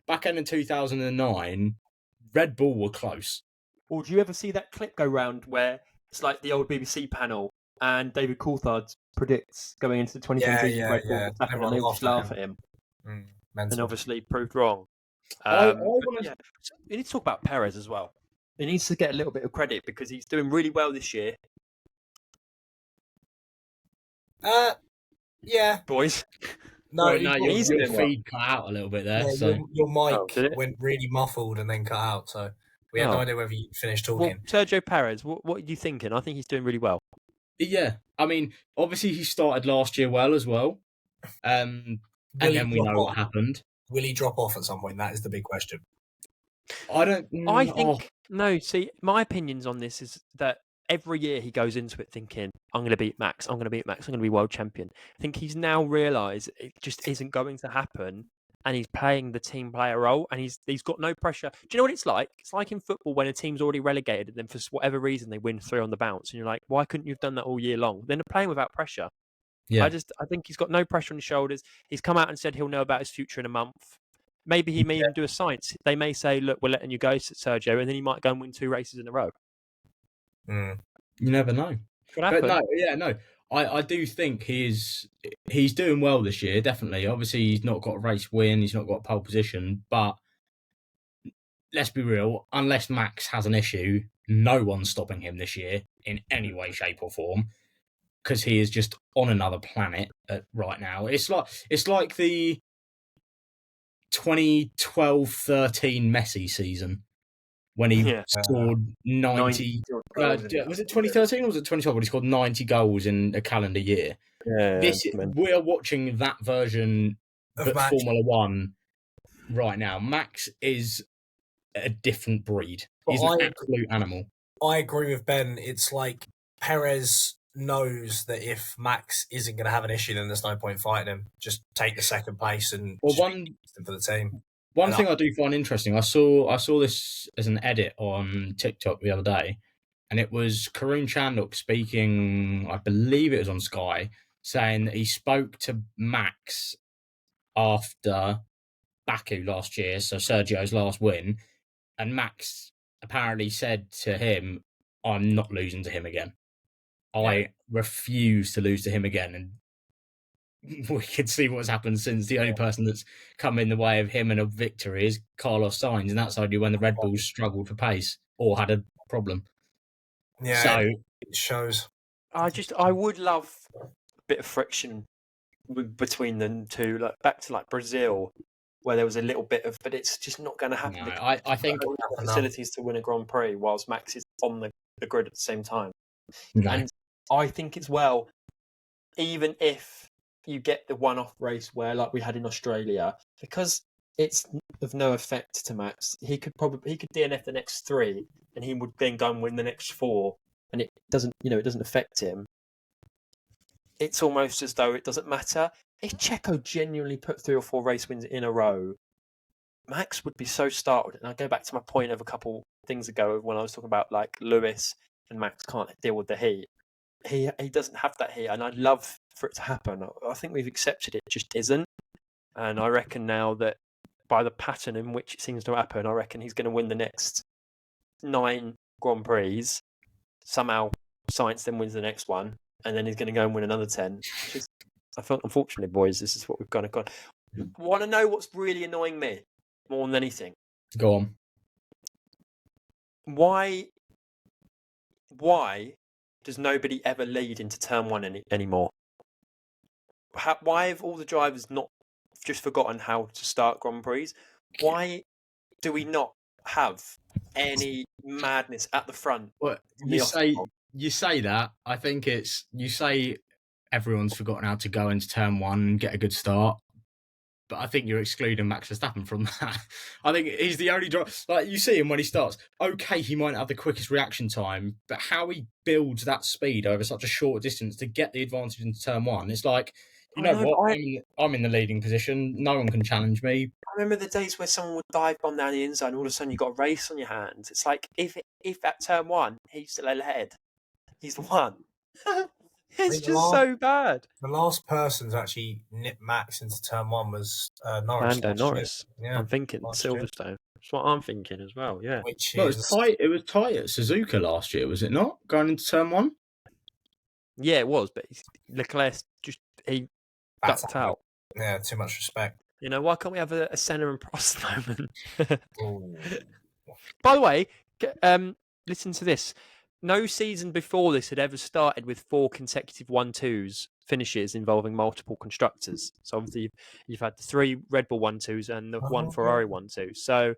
Speaker 3: back in 2009, Red Bull were close.
Speaker 2: Well, do you ever see that clip go round where it's like the old BBC panel and David Coulthard predicts going into the 2010 season Red Bull and they just laugh at him. And obviously proved wrong. You need to talk about Perez as well. He needs to get a little bit of credit because he's doing really well this year.
Speaker 1: Yeah,
Speaker 2: boys.
Speaker 1: No,
Speaker 3: well, no,
Speaker 2: he's
Speaker 3: your
Speaker 2: doing well.
Speaker 3: feed cut out a little bit there.
Speaker 1: Yeah,
Speaker 3: So
Speaker 1: your mic
Speaker 2: did it?
Speaker 1: went really muffled and then cut out. So we had no idea whether you finished talking.
Speaker 2: Well, Sergio Perez, what are you thinking? I think he's doing really well.
Speaker 3: yeah, I mean, obviously he started last year well as well, and then we know what happened.
Speaker 1: Will he drop off at some point? That is the big question.
Speaker 3: I don't.
Speaker 2: I think no. See, my opinions on this is that every year he goes into it thinking, I'm going to beat Max, I'm going to beat Max, I'm going to be world champion. I think he's now realised it just isn't going to happen, and he's playing the team player role, and he's got no pressure. Do you know what it's like? It's like in football when a team's already relegated, and then for whatever reason they win 3 on the bounce, and you're like, why couldn't you have done that all year long? Then they're playing without pressure.
Speaker 3: Yeah.
Speaker 2: I think he's got no pressure on his shoulders. He's come out and said he'll know about his future in a month. Maybe he may even do a science. They may say, look, we're letting you go, Sergio, and then he might go and win 2 races in a row.
Speaker 3: You never know. But no. I do think he's doing well this year, definitely. Obviously, he's not got a race win, he's not got pole position, but let's be real, unless Max has an issue, no one's stopping him this year in any way, shape or form, because he is just on another planet right now. It's like the 2012-13 Messi season when he scored 90. Was it 2013 or was it 2012 when he scored 90 goals in a calendar year? We are watching that version of Formula One right now. Max is a different breed. He's an absolute animal.
Speaker 1: I agree with Ben. It's like Perez knows that if Max isn't going to have an issue, then there's no point fighting him. Just take the second place and for the team.
Speaker 3: One thing I do find interesting, I saw this as an edit on TikTok the other day, and it was Karun Chandhok speaking, I believe it was on Sky, saying that he spoke to Max after Baku last year, so Sergio's last win, and Max apparently said to him, I'm not losing to him again. I refuse to lose to him again. And we can see what's happened since. The only person that's come in the way of him and a victory is Carlos Sainz, and that's only when the Red Bulls struggled for pace or had a problem.
Speaker 1: Yeah, so it shows.
Speaker 2: I would love a bit of friction between them two, like back to like Brazil, where there was a little bit of, but it's just not going to happen.
Speaker 3: No, I think
Speaker 2: facilities to win a Grand Prix whilst Max is on the grid at the same time.
Speaker 3: No.
Speaker 2: And I think as well, even if you get the one-off race where, like we had in Australia, because it's of no effect to Max, he could DNF the next 3, and he would then go and win the next 4, and it doesn't affect him. It's almost as though it doesn't matter. If Checo genuinely put 3 or 4 race wins in a row, Max would be so startled. And I go back to my point of a couple things ago when I was talking about like Lewis and Max can't deal with the heat. He doesn't have that heat, and I'd love for it to happen. I think we've accepted it just isn't. And I reckon now that by the pattern in which it seems to happen, I reckon he's going to win the next 9 Grand Prix. Somehow Sainz then wins the next one, and then he's going to go and win another 10. I felt, unfortunately, boys, this is what we've kind of got. Want to know what's really annoying me more than anything?
Speaker 3: Go on.
Speaker 2: Why does nobody ever lead into turn 1 anymore? Why have all the drivers not just forgotten how to start Grand Prix? Why do we not have any madness at the front?
Speaker 3: Well, you say that. I think you say everyone's forgotten how to go into turn 1 and get a good start. But I think you're excluding Max Verstappen from that. I think he's the only driver. Like, you see him when he starts. Okay, he might have the quickest reaction time, but how he builds that speed over such a short distance to get the advantage into turn 1, it's like, I'm in the leading position. No one can challenge me.
Speaker 2: I remember the days where someone would dive bomb down the inside and all of a sudden you've got a race on your hands. It's like, if at turn 1, he's still ahead, he's the one. It's just so bad.
Speaker 1: The last person to actually nip Max into turn 1 was Norris.
Speaker 2: Norris. Yeah, I'm thinking Silverstone. That's what I'm thinking as well. Yeah.
Speaker 3: It was tight at Suzuka last year, was it not? Going into turn 1.
Speaker 2: Yeah, it was, but Leclerc he ducked out.
Speaker 1: Yeah, too much respect.
Speaker 2: You know, why can't we have a Senna and Prost moment? By the way, Listen to this. No season before this had ever started with 4 consecutive 1-2s finishes involving multiple constructors. So obviously you've had the 3 Red Bull 1-2s and the 1 Ferrari 1-2. So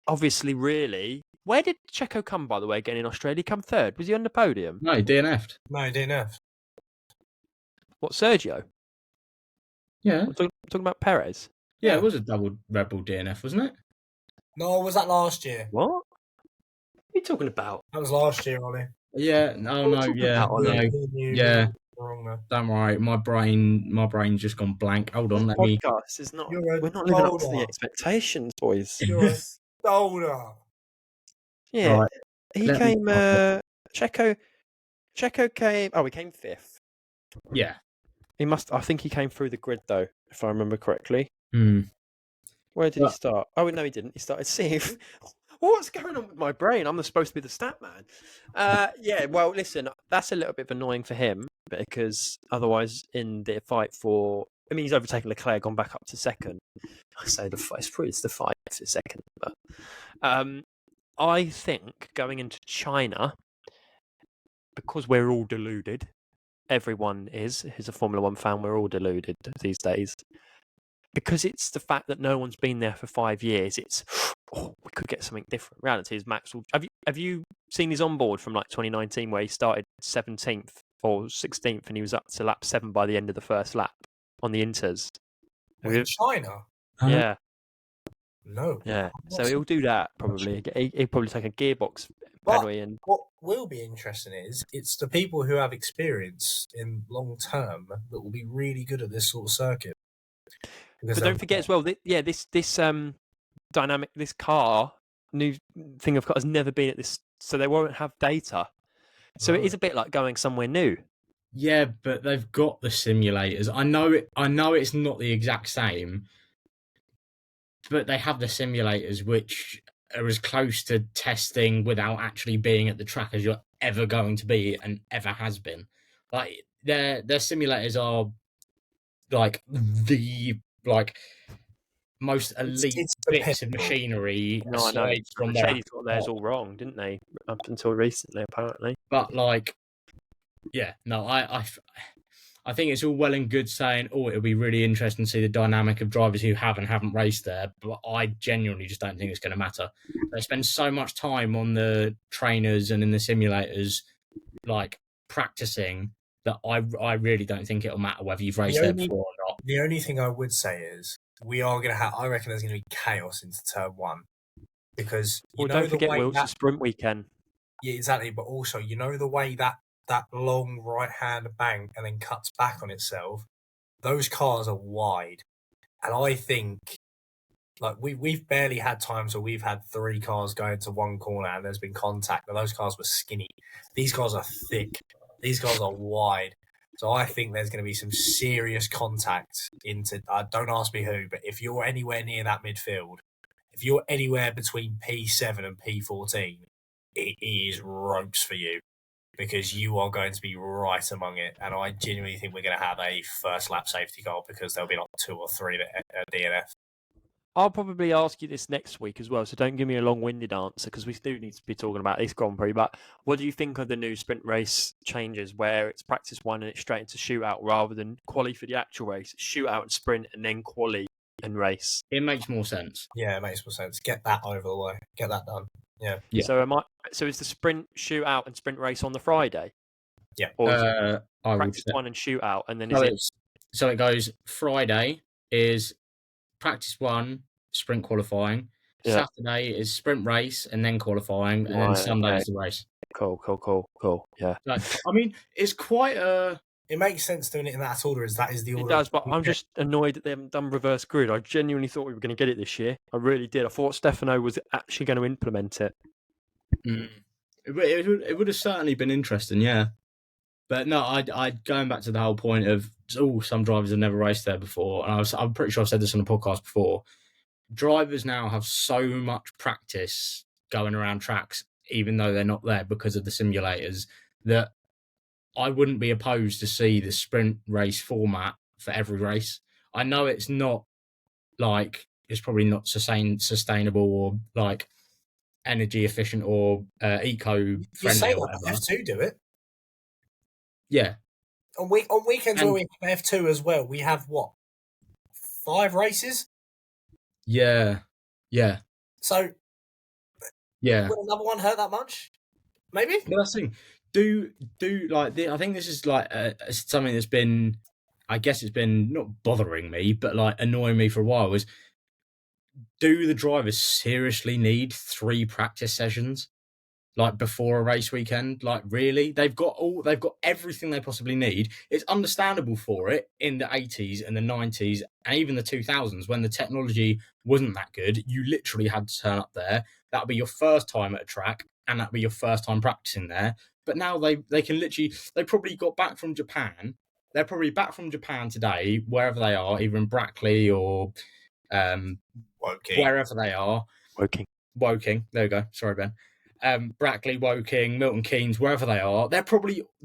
Speaker 2: obviously, really, where did Checo come, by the way, again in Australia? Come third? Was he on the podium?
Speaker 3: No, he DNF'd.
Speaker 1: No, DNF.
Speaker 2: What, Sergio?
Speaker 3: Yeah.
Speaker 2: I'm talking about Perez.
Speaker 3: Yeah, it was a double Red Bull DNF, wasn't it?
Speaker 1: No, was that last year?
Speaker 2: What? What are you talking about?
Speaker 1: That was last year, Ollie.
Speaker 3: Yeah, no, yeah, no, yeah. Don't worry, my brain's just gone blank. Hold on, let me.
Speaker 2: Podcast is not.
Speaker 1: We're
Speaker 2: not living up to the expectations, boys.
Speaker 1: You're a stoner.
Speaker 2: Yeah,
Speaker 3: Right,
Speaker 2: he
Speaker 3: let me
Speaker 2: came. Checo came. Oh, he came 5th.
Speaker 3: Yeah.
Speaker 2: He must. I think he came through the grid though, if I remember correctly.
Speaker 3: Hmm.
Speaker 2: Where did he start? Oh no, he didn't. He started 6th. What's going on with my brain? I'm supposed to be the stat man. Yeah, well, listen, that's a little bit annoying for him because otherwise, in the fight for, I mean, he's overtaken Leclerc, gone back up to 2nd. I say it's the fight for 2nd, but I think going into China, because we're all deluded, everyone is. Who's a Formula One fan, we're all deluded these days. Because it's the fact that no one's been there for 5 years, it's we could get something different. Reality is Max will. Have you seen his onboard from like 2019 where he started 17th or 16th and he was up to lap 7 by the end of the first lap on the Inters?
Speaker 1: In China?
Speaker 2: Yeah.
Speaker 1: No.
Speaker 2: Yeah. So he'll do that probably. He'll probably take a gearbox penalty. And
Speaker 1: what will be interesting is it's the people who have experience in long term that will be really good at this sort of circuit.
Speaker 2: But don't forget as well, this dynamic, this car, new thing of car has never been at this, so they won't have data. So it is a bit like going somewhere new.
Speaker 3: Yeah, but they've got the simulators. I know it's not the exact same, but they have the simulators which are as close to testing without actually being at the track as you're ever going to be and ever has been. Like their simulators are like the most elite bits of machinery aside from
Speaker 2: Mercedes got theirs all wrong, didn't they? Up until recently, apparently.
Speaker 3: But yeah, no, I think it's all well and good saying, oh, it'll be really interesting to see the dynamic of drivers who haven't raced there, but I genuinely just don't think it's going to matter. They spend so much time on the trainers and in the simulators, practicing, that I really don't think it'll matter whether you've raced there before or not.
Speaker 1: The only thing I would say is we are going to have. I reckon there's going to be chaos into turn 1 because
Speaker 2: don't forget, Will, it's a sprint weekend.
Speaker 1: Yeah, exactly. But also, the way that long right-hand bank and then cuts back on itself, those cars are wide, and I think we've barely had times where we've had 3 cars go into one corner and there's been contact, and those cars were skinny. These cars are thick. These cars are wide. So I think there's going to be some serious contact into, don't ask me who, but if you're anywhere near that midfield, if you're anywhere between P7 and P14, it is ropes for you because you are going to be right among it. And I genuinely think we're going to have a first lap safety car because there'll be 2 or 3 at DNF.
Speaker 2: I'll probably ask you this next week as well, so don't give me a long-winded answer because we do need to be talking about this Grand Prix. But what do you think of the new sprint race changes where it's practice 1 and it's straight into shootout rather than quali for the actual race? Shootout and sprint and then quali and race.
Speaker 3: It makes more sense.
Speaker 1: Yeah, it makes more sense. Get that over the way. Get that done. Yeah.
Speaker 2: So is the sprint, shootout and sprint race on the Friday?
Speaker 1: Yeah.
Speaker 2: Or is it practice 1 and shootout and then
Speaker 3: So it goes Friday is practice 1, sprint qualifying. Yeah. Saturday is sprint race and then qualifying, and then Sunday is the race.
Speaker 2: Cool. Yeah.
Speaker 3: I mean, it's quite a.
Speaker 1: It makes sense doing it in that order, as that is the order.
Speaker 2: It does, but I'm just annoyed that they haven't done reverse grid. I genuinely thought we were going to get it this year. I really did. I thought Stefano was actually going to implement it.
Speaker 3: It would have certainly been interesting, yeah. But no, I going back to the whole point of some drivers have never raced there before, and I'm pretty sure I've said this on the podcast before. Drivers now have so much practice going around tracks, even though they're not there because of the simulators, that I wouldn't be opposed to see the sprint race format for every race. I know it's not it's probably not sustainable or energy efficient or eco-friendly
Speaker 1: You say
Speaker 3: or
Speaker 1: that,
Speaker 3: whatever.
Speaker 1: F2 do it.
Speaker 3: Yeah.
Speaker 1: On weekends where we have F2 as well, we have what? 5 races?
Speaker 3: Yeah. Yeah.
Speaker 1: So,
Speaker 3: yeah.
Speaker 1: would another one hurt that much? Maybe?
Speaker 3: Well, that's the thing. I think this is like something that's been, I guess it's been not bothering me, but like annoying me for a while. Is do the drivers seriously need 3 practice sessions like before a race weekend? Like really, they've got everything they possibly need. It's understandable for it in the 80s and the 90s and even the 2000s when the technology wasn't that good. You literally had to turn up there. That'll be your first time at a track and that'll be your first time practicing there. But now they can literally, they probably got back from Japan. They're probably back from Japan today, wherever they are, either in Brackley or wherever they are. Woking. There we go. Sorry, Ben. Brackley, Woking, Milton Keynes, wherever they are, the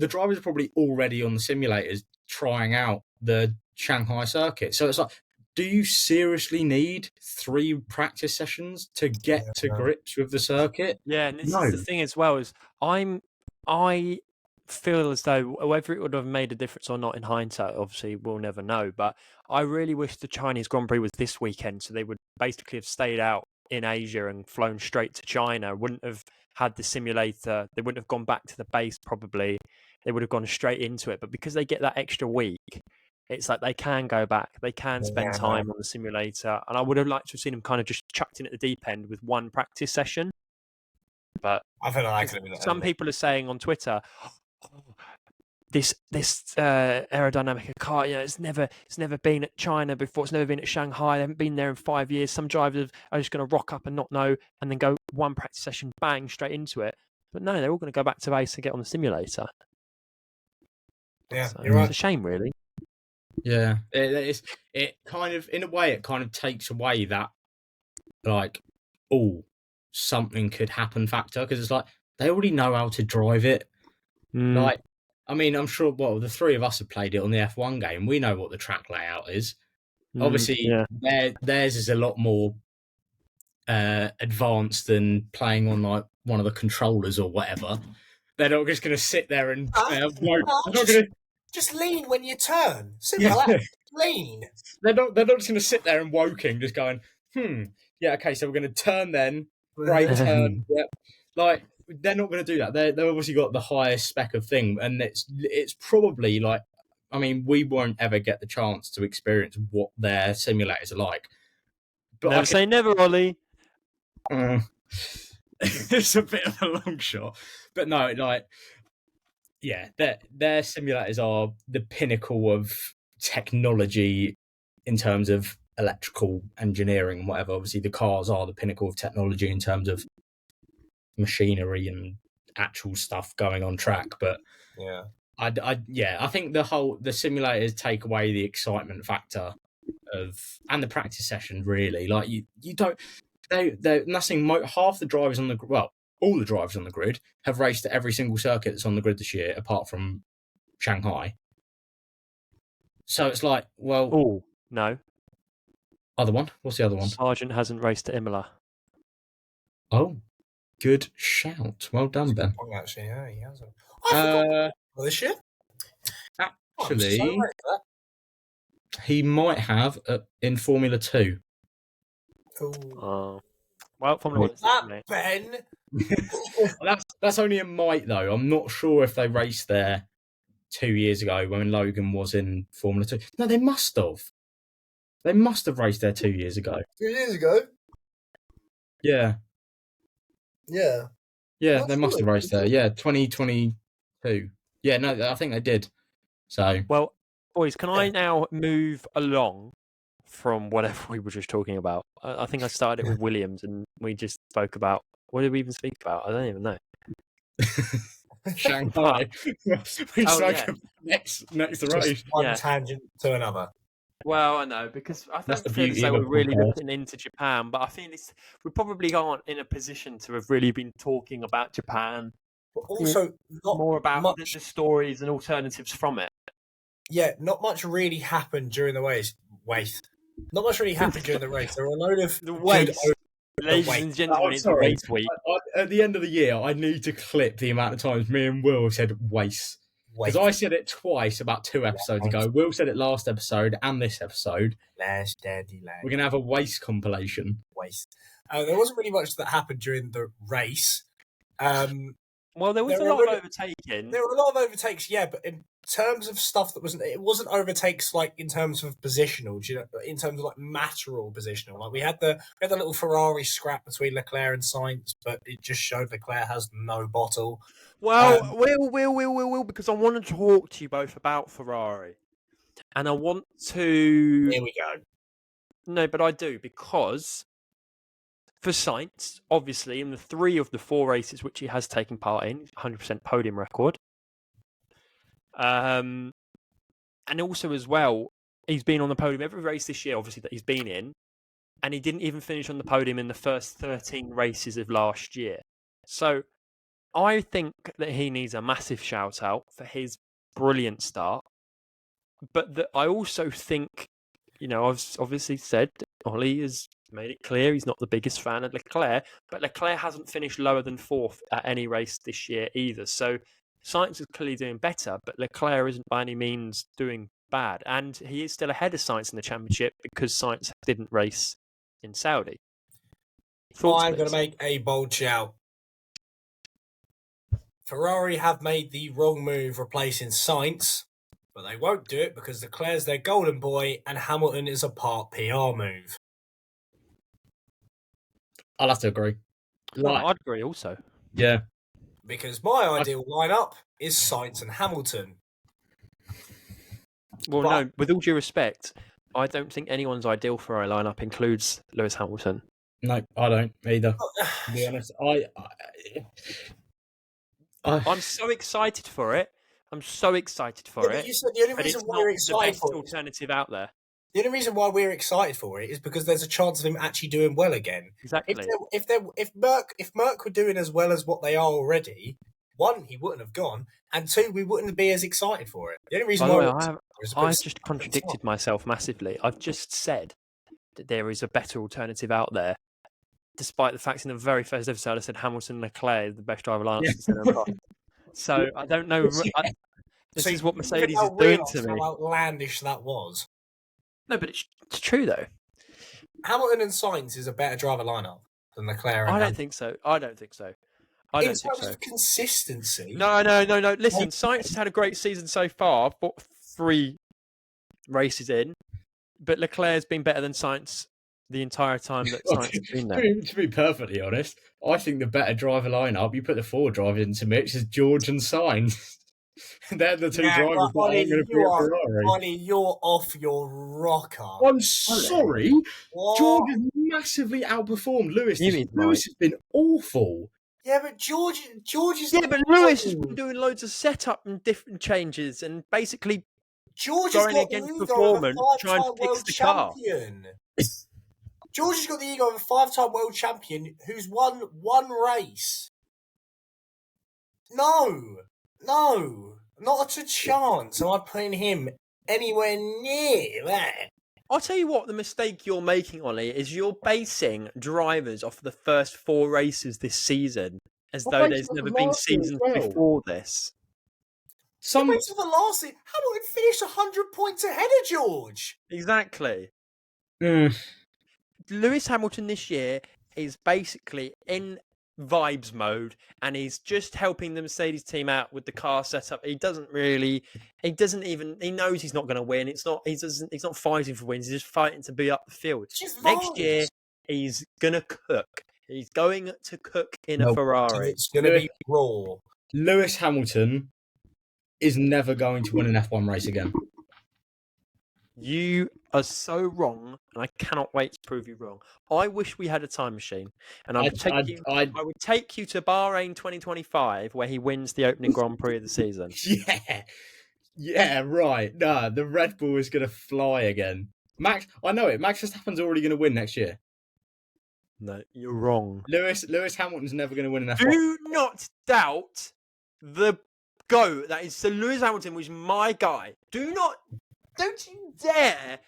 Speaker 3: drivers are probably already on the simulators trying out the Shanghai circuit. So it's like, do you seriously need 3 practice sessions to get to grips with the circuit?
Speaker 2: Yeah, and this is the thing as well, is I feel as though whether it would have made a difference or not in hindsight, obviously we'll never know. But I really wish the Chinese Grand Prix was this weekend, so they would basically have stayed out in Asia and flown straight to China. Wouldn't have had the simulator. They wouldn't have gone back to the base probably. They would have gone straight into it. But because they get that extra week, it's like they can go back. They can spend time on the simulator. And I would have liked to have seen them kind of just chucked in at the deep end with 1 practice session. But
Speaker 1: I feel like could have been
Speaker 2: some people are saying on Twitter, this aerodynamic car, it's never been at China before. It's never been at Shanghai. They haven't been there in 5 years. Some drivers are just going to rock up and not know, and then go 1 practice session, bang, straight into it. But no, they're all going to go back to base and get on the simulator.
Speaker 1: Yeah,
Speaker 2: so
Speaker 1: you're right.
Speaker 2: It's a shame, really.
Speaker 3: Yeah, it kind of, in a way, it kind of takes away that, like, something could happen factor, because it's like they already know how to drive it. Like, I mean, I'm sure. Well, the 3 of us have played it on the F1 game. We know what the track layout is. Obviously, theirs is a lot more advanced than playing on like one of the controllers or whatever. They're not just going to sit there and
Speaker 1: just lean when you turn. Simple as lean.
Speaker 3: They're not just going to sit there and Woking just going, yeah, okay, so we're going to turn then, brake turn. Yep. Like, they're not going to do that. They've obviously got the highest spec of thing, and it's probably like, I mean, we won't ever get the chance to experience what their simulators are like.
Speaker 2: But never say never, Ollie.
Speaker 3: It's a bit of a long shot, but no, like, yeah, their simulators are the pinnacle of technology in terms of electrical engineering and whatever. Obviously, the cars are the pinnacle of technology in terms of machinery and actual stuff going on track. But I think the simulators take away the excitement factor and the practice session. Really, like you don't. They're nothing. Half the drivers on all the drivers on the grid have raced at every single circuit that's on the grid this year, apart from Shanghai. So it's like, well,
Speaker 2: no.
Speaker 3: Other one? What's the other one?
Speaker 2: Sargent hasn't raced at Imola.
Speaker 3: Oh, good shout. Well done, Ben.
Speaker 1: Actually, yeah, he hasn't. I forgot this year.
Speaker 3: Actually, he might have in Formula 2.
Speaker 2: Oh. Well, Formula 1
Speaker 1: Ben.
Speaker 3: That's only a might, though. I'm not sure if they raced there 2 years ago when Logan was in Formula 2. No, they must have. They must have raced there 2 years ago.
Speaker 1: 2 years ago?
Speaker 3: Yeah.
Speaker 1: Yeah.
Speaker 3: Yeah, they must have raced there. Yeah, 2022. Yeah, no, I think they did. So.
Speaker 2: Well, boys, can I now move along from whatever we were just talking about? I think I started it with Williams, and we just spoke about, what did we even speak about? I don't even know.
Speaker 3: Shanghai. We spoke about next race.
Speaker 1: One tangent to another.
Speaker 2: Well, I know, because I don't feel as though we're really looking into Japan, but I think we probably aren't in a position to have really been talking about Japan.
Speaker 1: But also, not
Speaker 2: more about the stories and alternatives from it.
Speaker 1: Yeah, not much really happened during the race. Not much really happened during the race. There were a load of
Speaker 2: Ladies and gentlemen, it's race week.
Speaker 3: At the end of the year, I need to clip the amount of times me and Will said waste. Because I said it twice about 2 episodes ago. Will said it last episode and this episode.
Speaker 1: Last daddy lad.
Speaker 3: We're going to have a waste compilation.
Speaker 1: Waste. There wasn't really much that happened during the race.
Speaker 2: Well, there was a lot of overtaking.
Speaker 1: There were a lot of overtakes, yeah, but in terms of stuff that wasn't overtakes like in terms of positional, in terms of like matter or positional. Like we had the little Ferrari scrap between Leclerc and Sainz, but it just showed Leclerc has no bottle.
Speaker 2: Well, Will, because I want to talk to you both about Ferrari, and I want to.
Speaker 1: Here we go.
Speaker 2: No, but I do, because for Sainz, obviously, in the 3 of the 4 races which he has taken part in, 100% podium record. And also as well, he's been on the podium every race this year, obviously, that he's been in, and he didn't even finish on the podium in the first 13 races of last year. So I think that he needs a massive shout out for his brilliant start. But I also think, I've obviously said Ollie has made it clear he's not the biggest fan of Leclerc, but Leclerc hasn't finished lower than 4th at any race this year either. So Sainz is clearly doing better, but Leclerc isn't by any means doing bad. And he is still ahead of Sainz in the championship because Sainz didn't race in Saudi.
Speaker 1: I'm going to make a bold shout. Ferrari have made the wrong move replacing Sainz, but they won't do it because Leclerc's their golden boy and Hamilton is a part PR move.
Speaker 3: I'll have to agree.
Speaker 2: I'd agree also.
Speaker 3: Yeah.
Speaker 1: Because my ideal lineup is Sainz and Hamilton.
Speaker 2: Well, no, with all due respect, I don't think anyone's ideal Ferrari lineup includes Lewis Hamilton.
Speaker 3: No, I don't either. To be honest,
Speaker 2: I'm so excited for it. I'm so excited for it.
Speaker 1: You said the only reason why we're excited for it,
Speaker 2: alternative out there.
Speaker 1: The only reason why we're excited for it is because there's a chance of him actually doing well again.
Speaker 2: Exactly.
Speaker 1: If Merck were doing as well as what they are already, 1, he wouldn't have gone, and 2, we wouldn't be as excited for it. The only reason
Speaker 2: I just contradicted myself massively. I've just said that there is a better alternative out there, despite the fact in the very first episode I said Hamilton and Leclerc is the best driver lineup. So I don't know. This is what Mercedes is doing to me.
Speaker 1: How outlandish that was.
Speaker 2: No, but it's true though.
Speaker 1: Hamilton and Sainz is a better driver lineup than Leclerc.
Speaker 2: I don't think so. In terms
Speaker 1: of consistency.
Speaker 2: No. Listen, Sainz has had a great season so far, 3 races in, but Leclerc has been better than Sainz the entire time that Sainz has been there.
Speaker 3: To be perfectly honest, I think the better driver lineup, you put the 4 drivers into mix, is George and Sainz. They're the 2 drivers that are going to be at Ferrari.
Speaker 1: Ollie, you're off your rocker.
Speaker 3: I'm sorry. What? George has massively outperformed Lewis. Lewis has been awful.
Speaker 1: Yeah, but George is...
Speaker 2: Yeah, but Lewis has been doing loads of setup and different changes and basically going against performance, trying to fix the car.
Speaker 1: George has got the ego of a 5-time world champion who's won 1 race. No, not a chance. Am I putting him anywhere near that?
Speaker 2: I'll tell you what the mistake you're making, Ollie, is you're basing drivers off the first 4 races this season as though there's never been seasons before this.
Speaker 1: Some race of the last season, Hamilton finished 100 points ahead of George.
Speaker 2: Exactly. Lewis Hamilton this year is basically in vibes mode, and he's just helping the Mercedes team out with the car setup. He knows he's not going to win. He's not fighting for wins. He's just fighting to be up the field. Next year, he's going to cook. He's going to cook in a Ferrari.
Speaker 1: It's going to be raw.
Speaker 3: Lewis Hamilton is never going to win an F1 race again.
Speaker 2: You are so wrong, and I cannot wait to prove you wrong. I wish we had a time machine, and I would take you to Bahrain 2025, where he wins the opening Grand Prix of the season.
Speaker 3: Yeah, right. Nah, the Red Bull is going to fly again. Max, I know it. Max Verstappen's already going to win next year.
Speaker 2: No, you're wrong.
Speaker 3: Lewis Hamilton's never going to win an F1.
Speaker 2: Do not doubt the GOAT that is Sir Lewis Hamilton, was my guy. Don't you dare!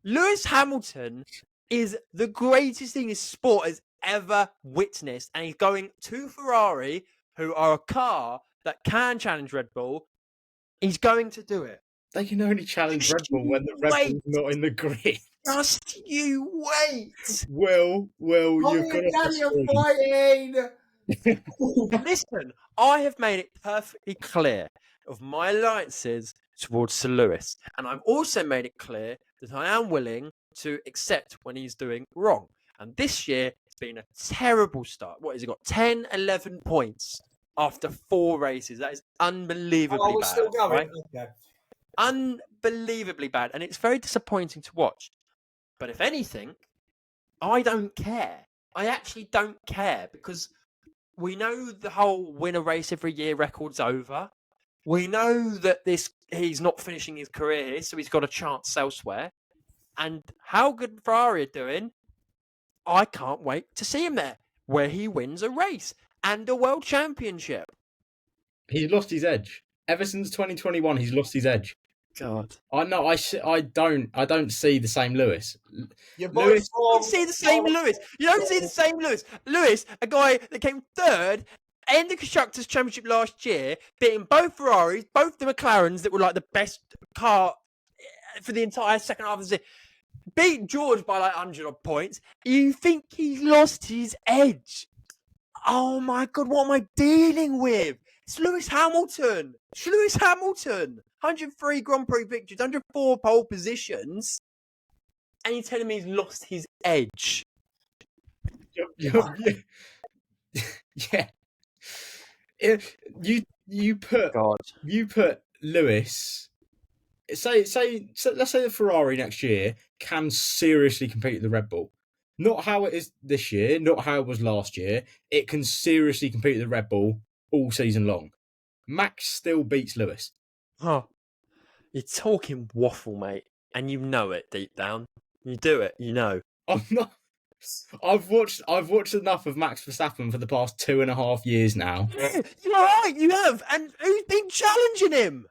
Speaker 2: Lewis Hamilton is the greatest thing this sport has ever witnessed. And he's going to Ferrari, who are a car that can challenge Red Bull. He's going to do it.
Speaker 3: They can only challenge Red Bull when the Red Bull's not in the grid.
Speaker 2: Just you wait.
Speaker 3: Will, you've got
Speaker 1: you're fighting.
Speaker 2: Listen, I have made it perfectly clear of my alliances towards Sir Lewis, and I've also made it clear that I am willing to accept when he's doing wrong. And this year, it's been a terrible start. What has he got? 10, 11 points after 4 races. That is unbelievably
Speaker 1: we're
Speaker 2: bad.
Speaker 1: still going.
Speaker 2: Right?
Speaker 1: Okay.
Speaker 2: Unbelievably bad, and it's very disappointing to watch. But if anything, I don't care. I actually don't care, because we know the whole win a race every year record's over. We know that he's not finishing his career here, so he's got a chance elsewhere. And how good Ferrari are doing, I can't wait to see him there, where he wins a race and a world championship.
Speaker 3: He's lost his edge. Ever since 2021, he's lost his edge.
Speaker 2: God,
Speaker 3: I know. I don't see the same Lewis.
Speaker 1: You
Speaker 2: don't see the same Lewis. You don't see the same Lewis. Lewis, a guy that came third in the Constructors' Championship last year, beating both Ferraris, both the McLarens that were like the best car for the entire second half of the season, beat George by like 100 odd points. You think he's lost his edge? Oh my God, what am I dealing with? It's Lewis Hamilton. 103 Grand Prix victories, 104 pole positions. And you're telling me he's lost his edge?
Speaker 3: Yeah. If you put Lewis, let's say the Ferrari next year can seriously compete with the Red Bull. Not how it is this year, not how it was last year. It can seriously compete with the Red Bull all season long. Max still beats Lewis.
Speaker 2: Oh, you're talking waffle, mate, and you know it deep down. You do it, you know.
Speaker 3: I'm not. I've watched enough of Max Verstappen for the past 2.5 years now.
Speaker 2: Yeah, you're right, you have. And who's been challenging him?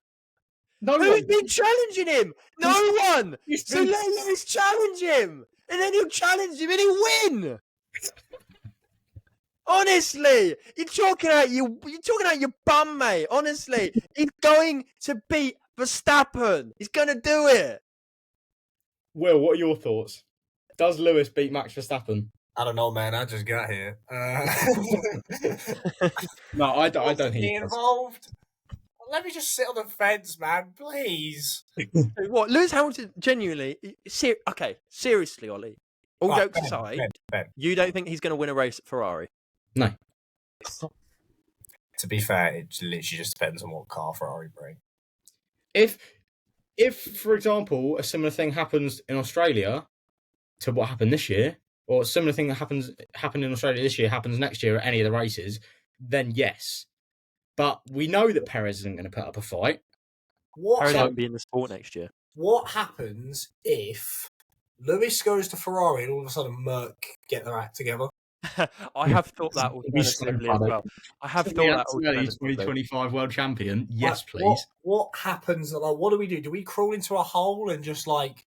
Speaker 2: Who's been challenging him? No one. So let Lewis challenge him, and then he'll challenge him, and he'll win. Honestly, you're talking out your bum, mate. Honestly, he's going to beat Verstappen. He's going to do it.
Speaker 3: Will, what are your thoughts? Does Lewis beat Max Verstappen?
Speaker 1: I don't know, man. I just got here.
Speaker 3: No, I don't think he's
Speaker 1: involved. Let me just sit on the fence, man, please.
Speaker 2: What, Lewis Hamilton? Genuinely, seriously, Ollie. All jokes aside,
Speaker 1: Ben.
Speaker 2: You don't think he's going to win a race at Ferrari?
Speaker 3: No.
Speaker 1: To be fair, it literally just depends on what car Ferrari bring.
Speaker 3: If, for example, a similar thing happens in Australia to what happened this year, or a similar thing that happened in Australia this year happens next year at any of the races, then yes. But we know that Perez isn't going to put up a fight.
Speaker 2: Perez won't be in the sport next year.
Speaker 1: What happens if Lewis goes to Ferrari and all of a sudden Merc get their act together?
Speaker 2: I have thought that alternatively as well. I have thought that alternatively.
Speaker 3: 2025 world champion. Yes, please.
Speaker 1: What happens? Like, what do we do? Do we crawl into a hole and just like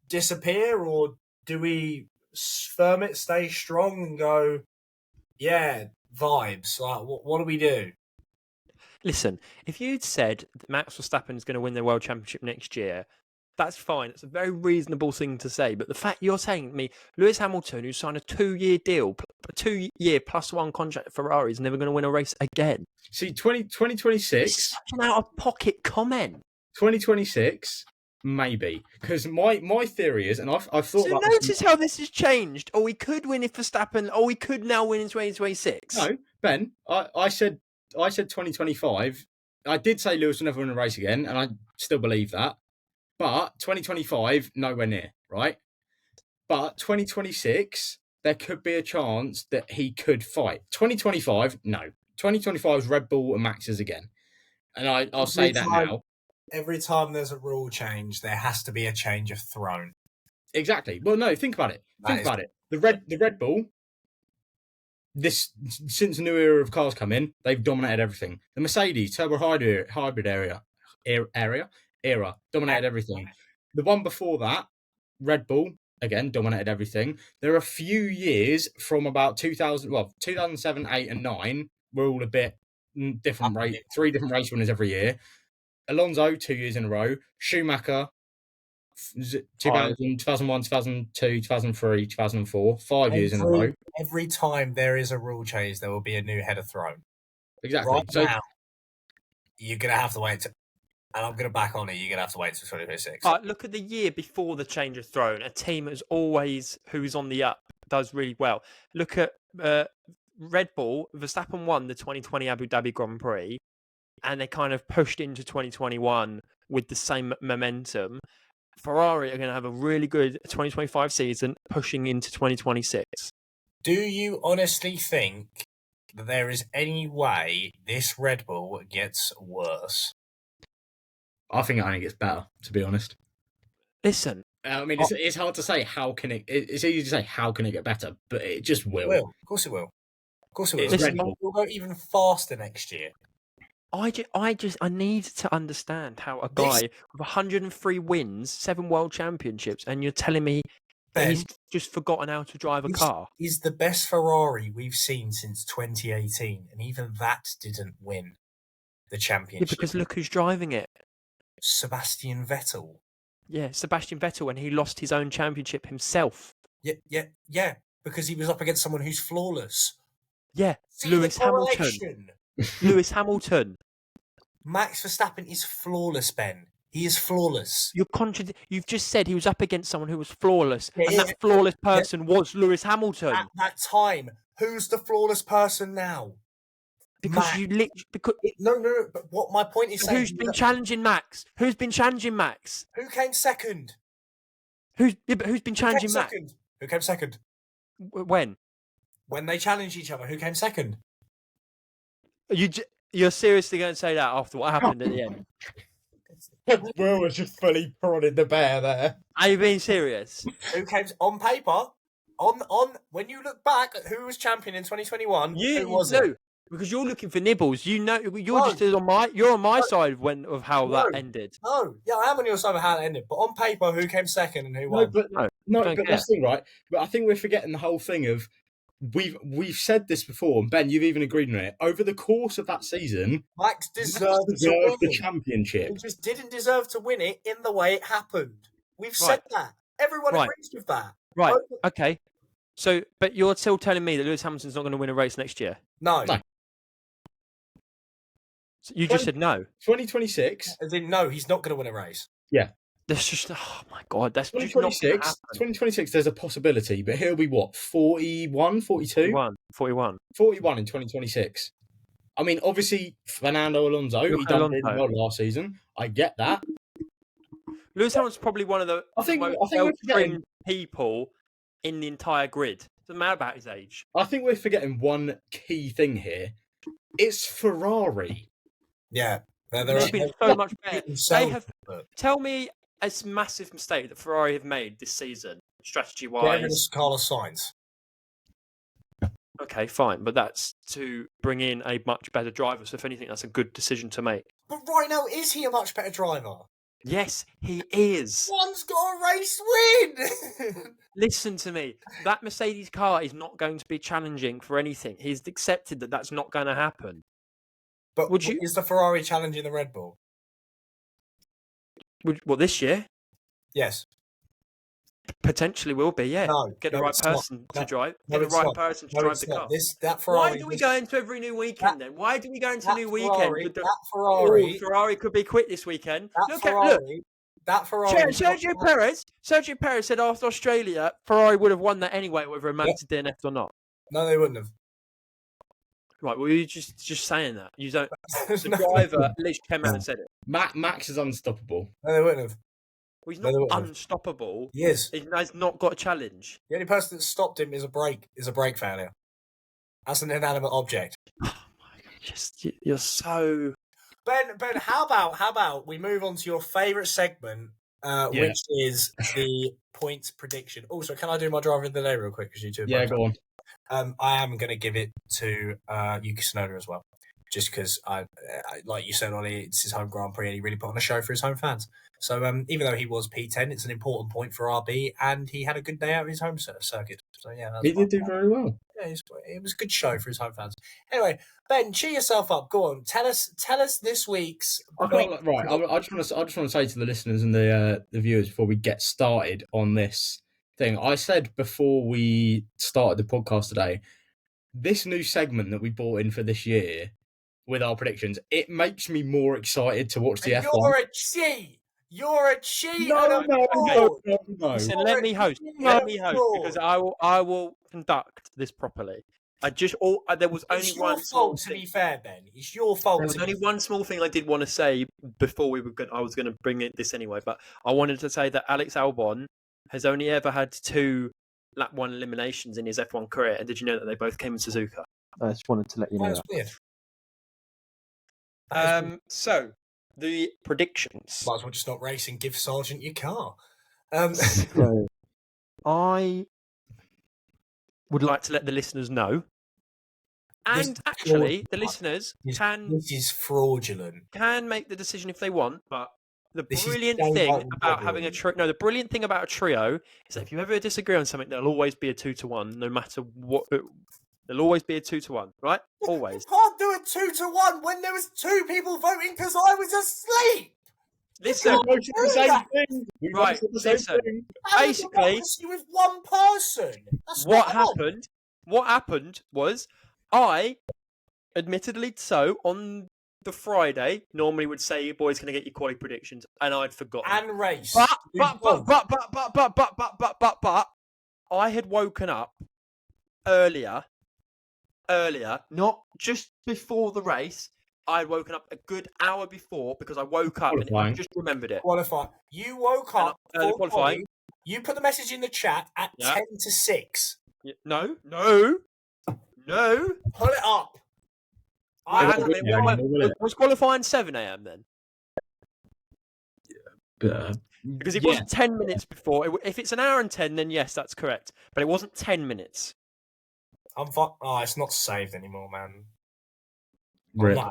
Speaker 1: disappear, or do we firm it, stay strong, and go, yeah, vibes? Like, what do we do?
Speaker 2: Listen, if you'd said that Max Verstappen is going to win the world championship next year, that's fine. It's a very reasonable thing to say. But the fact you're saying to me, Lewis Hamilton, who signed a 2-year deal, a 2-year +1 contract at Ferrari, is never going to win a race again.
Speaker 3: See, 2026...
Speaker 2: It's such an out-of-pocket comment.
Speaker 3: 2026, maybe. Because my theory is, and I've thought
Speaker 2: so notice how this has changed. Or we could win if Verstappen, or we could now win in 2026.
Speaker 3: No, Ben, I said 2025. I did say Lewis will never win a race again, and I still believe that. But 2025, nowhere near, right? But 2026, there could be a chance that he could fight. 2025, no. 2025 is Red Bull and Max's again. And I'll say that now.
Speaker 1: Every time there's a rule change, there has to be a change of throne.
Speaker 3: Exactly. Well, no, think about it. The Red Bull, since the new era of cars come in, they've dominated everything. The Mercedes turbo hybrid era dominated everything. The one before that, Red Bull, again, dominated everything. There are a few years from about 2007, 8 and 9, we're all a bit different rate, 3 different race winners every year. Alonso, 2 years in a row. Schumacher, 2001, 2002, 2003, 2004, 5 years in a row.
Speaker 1: Every time there is a rule change, there will be a new head of throne.
Speaker 3: Exactly.
Speaker 1: Right now, you're going to have to wait. And I'm going to back on it. You're going to have to wait until 2026.
Speaker 2: Look at the year before the change of throne. A team who's on the up does really well. Look at Red Bull. Verstappen won the 2020 Abu Dhabi Grand Prix, and they kind of pushed into 2021 with the same momentum. Ferrari are going to have a really good 2025 season pushing into 2026.
Speaker 1: Do you honestly think that there is any way this Red Bull gets worse?
Speaker 3: I think it only gets better, to be honest.
Speaker 2: Listen.
Speaker 3: I mean, it's hard to say how can it... It's easy to say how can it get better, but it just will.
Speaker 1: Of course it will. Of course it will.
Speaker 3: Listen,
Speaker 1: we'll go even faster next year.
Speaker 2: I need to understand how a guy with 103 wins, 7 world championships, and you're telling me that he's just forgotten how to drive a car.
Speaker 1: He's the best Ferrari we've seen since 2018, and even that didn't win the championship.
Speaker 2: Yeah, because look who's driving it.
Speaker 1: Sebastian Vettel.
Speaker 2: Yeah, Sebastian Vettel, and he lost his own championship himself.
Speaker 1: Yeah, because he was up against someone who's flawless.
Speaker 2: Yeah, Lewis Hamilton. Lewis Hamilton.
Speaker 1: Max Verstappen is flawless, Ben. He is flawless.
Speaker 2: You've just said he was up against someone who was flawless, and that flawless person was Lewis Hamilton.
Speaker 1: At that time, who's the flawless person now?
Speaker 2: Because
Speaker 1: no. But what my point is saying,
Speaker 2: who's been challenging Max? Who's been challenging Max?
Speaker 1: Who came second?
Speaker 2: Who's been challenging Max?
Speaker 1: Who came second?
Speaker 2: When?
Speaker 1: When they challenged each other, who came second?
Speaker 2: You're seriously going to say that after what happened at the end?
Speaker 3: Will was just fully prodded the bear there.
Speaker 2: Are you being serious?
Speaker 1: Who came on paper? On when you look back at who was champion in 2021, who was it?
Speaker 2: Because you're looking for nibbles. You're on my side of how that ended.
Speaker 1: No, yeah, I am on your side of how it ended. But on paper, who came second and who won?
Speaker 3: But that's the thing, right? But I think we're forgetting the whole thing of we've said this before, and Ben, you've even agreed on it. Over the course of that season,
Speaker 1: Max deserved
Speaker 3: the championship.
Speaker 1: He just didn't deserve to win it in the way it happened. We've said that. Everyone agrees with that.
Speaker 2: Right. Okay. So, but you're still telling me that Lewis Hamilton's not going to win a race next year?
Speaker 1: No.
Speaker 2: So you just said no.
Speaker 3: 2026.
Speaker 1: As in, no, he's not going to win a race.
Speaker 3: Yeah.
Speaker 2: That's just, oh my God, that's
Speaker 3: 2026. 2026, there's a possibility, but he'll be what, 41, 42?
Speaker 2: 41
Speaker 3: in 2026. I mean, obviously, Fernando Alonso, he done really well last season. I get that.
Speaker 2: Lewis Hamilton's probably one of the most well-trained people in the entire grid. Doesn't matter about his age.
Speaker 3: I think we're forgetting one key thing here. It's Ferrari.
Speaker 1: Yeah.
Speaker 2: They've been so much better. Tell me a massive mistake that Ferrari have made this season, strategy-wise.
Speaker 1: Carlos Sainz.
Speaker 2: Okay, fine, but that's to bring in a much better driver. So if anything, that's a good decision to make.
Speaker 1: But right now, is he a much better driver?
Speaker 2: Yes, he is.
Speaker 1: One's got a race win!
Speaker 2: Listen to me. That Mercedes car is not going to be challenging for anything. He's accepted that that's not going to happen.
Speaker 1: But is the Ferrari challenging the Red Bull?
Speaker 2: Well, this year?
Speaker 1: Yes.
Speaker 2: Potentially will be, yeah. Get the right person to drive. Get the right person to drive the car. Why do we go into every new weekend then? Why do we go into a new weekend? Ferrari could be quit this weekend. Look.
Speaker 1: That Ferrari.
Speaker 2: Sergio Perez said after Australia, Ferrari would have won that anyway, whether it makes a DNF or not.
Speaker 1: No, they wouldn't have.
Speaker 2: Right, well, you're just saying that. You don't. The driver at least came out and said it.
Speaker 3: Max is unstoppable.
Speaker 1: No, they wouldn't have.
Speaker 2: Well, he's not unstoppable.
Speaker 1: He is.
Speaker 2: He's not got a challenge.
Speaker 1: The only person that stopped him is a brake failure. That's an inanimate object.
Speaker 2: Oh my God, you're so...
Speaker 1: Ben, how about we move on to your favourite segment, which is the points prediction. Also, can I do my driver of the day real quick? Because you two.
Speaker 3: Yeah, go on.
Speaker 1: I am going to give it to Yuki Tsunoda as well, just because I like you said, Ollie, it's his home Grand Prix and he really put on a show for his home fans. So even though he was P10, it's an important point for RB, and he had a good day out of his home circuit. So yeah,
Speaker 3: he did do very well.
Speaker 1: Yeah, it was a good show for his home fans. Anyway, Ben, cheer yourself up. Go on, tell us this week's.
Speaker 3: I just want to say to the listeners and the viewers before we get started on this thing. I said before we started the podcast today, this new segment that we brought in for this year with our predictions, it makes me more excited to watch the F1.
Speaker 1: You're a cheat. You're a cheat.
Speaker 3: No.
Speaker 2: Listen, let me host because I will conduct this properly. There was only one
Speaker 1: fault. To be fair, Ben, it's your fault.
Speaker 2: There was only one small thing I did want to say before I was going to bring this anyway, but I wanted to say that Alex Albon has only ever had 2 lap 1 eliminations in his F1 career, and did you know that they both came in Suzuka?
Speaker 4: I just wanted to let you know
Speaker 1: That's
Speaker 4: weird.
Speaker 2: So the predictions.
Speaker 1: Might as well just stop racing. Give Sargent your car.
Speaker 4: So, I
Speaker 2: would like to let the listeners know, and actually, the listeners
Speaker 1: This is fraudulent.
Speaker 2: Can make the decision if they want, but the brilliant thing about having a trio. No, the brilliant thing about a trio is that if you ever disagree on something, there'll always be a 2-1, no matter what. There'll always be a 2-1, right? Always.
Speaker 1: You can't do a 2-1 when there was 2 people voting because I was asleep.
Speaker 2: Listen, right? Listen. Basically,
Speaker 1: with one person.
Speaker 2: What happened was I, admittedly so, on the Friday, normally would say, boys, can I get your quality predictions? And I'd forgotten.
Speaker 1: And race.
Speaker 2: But, I had woken up earlier, not just before the race. I had woken up a good hour before because I woke up and I just remembered it.
Speaker 1: Qualifying. You woke up qualifying. You put the message in the chat at 10 to 6.
Speaker 2: No.
Speaker 1: Pull it up.
Speaker 2: Was qualifying 7 a.m. then? Because it wasn't 10 minutes before. If it's an hour and 10, then yes, that's correct. But it wasn't 10 minutes.
Speaker 1: It's not saved anymore, man.
Speaker 3: Really?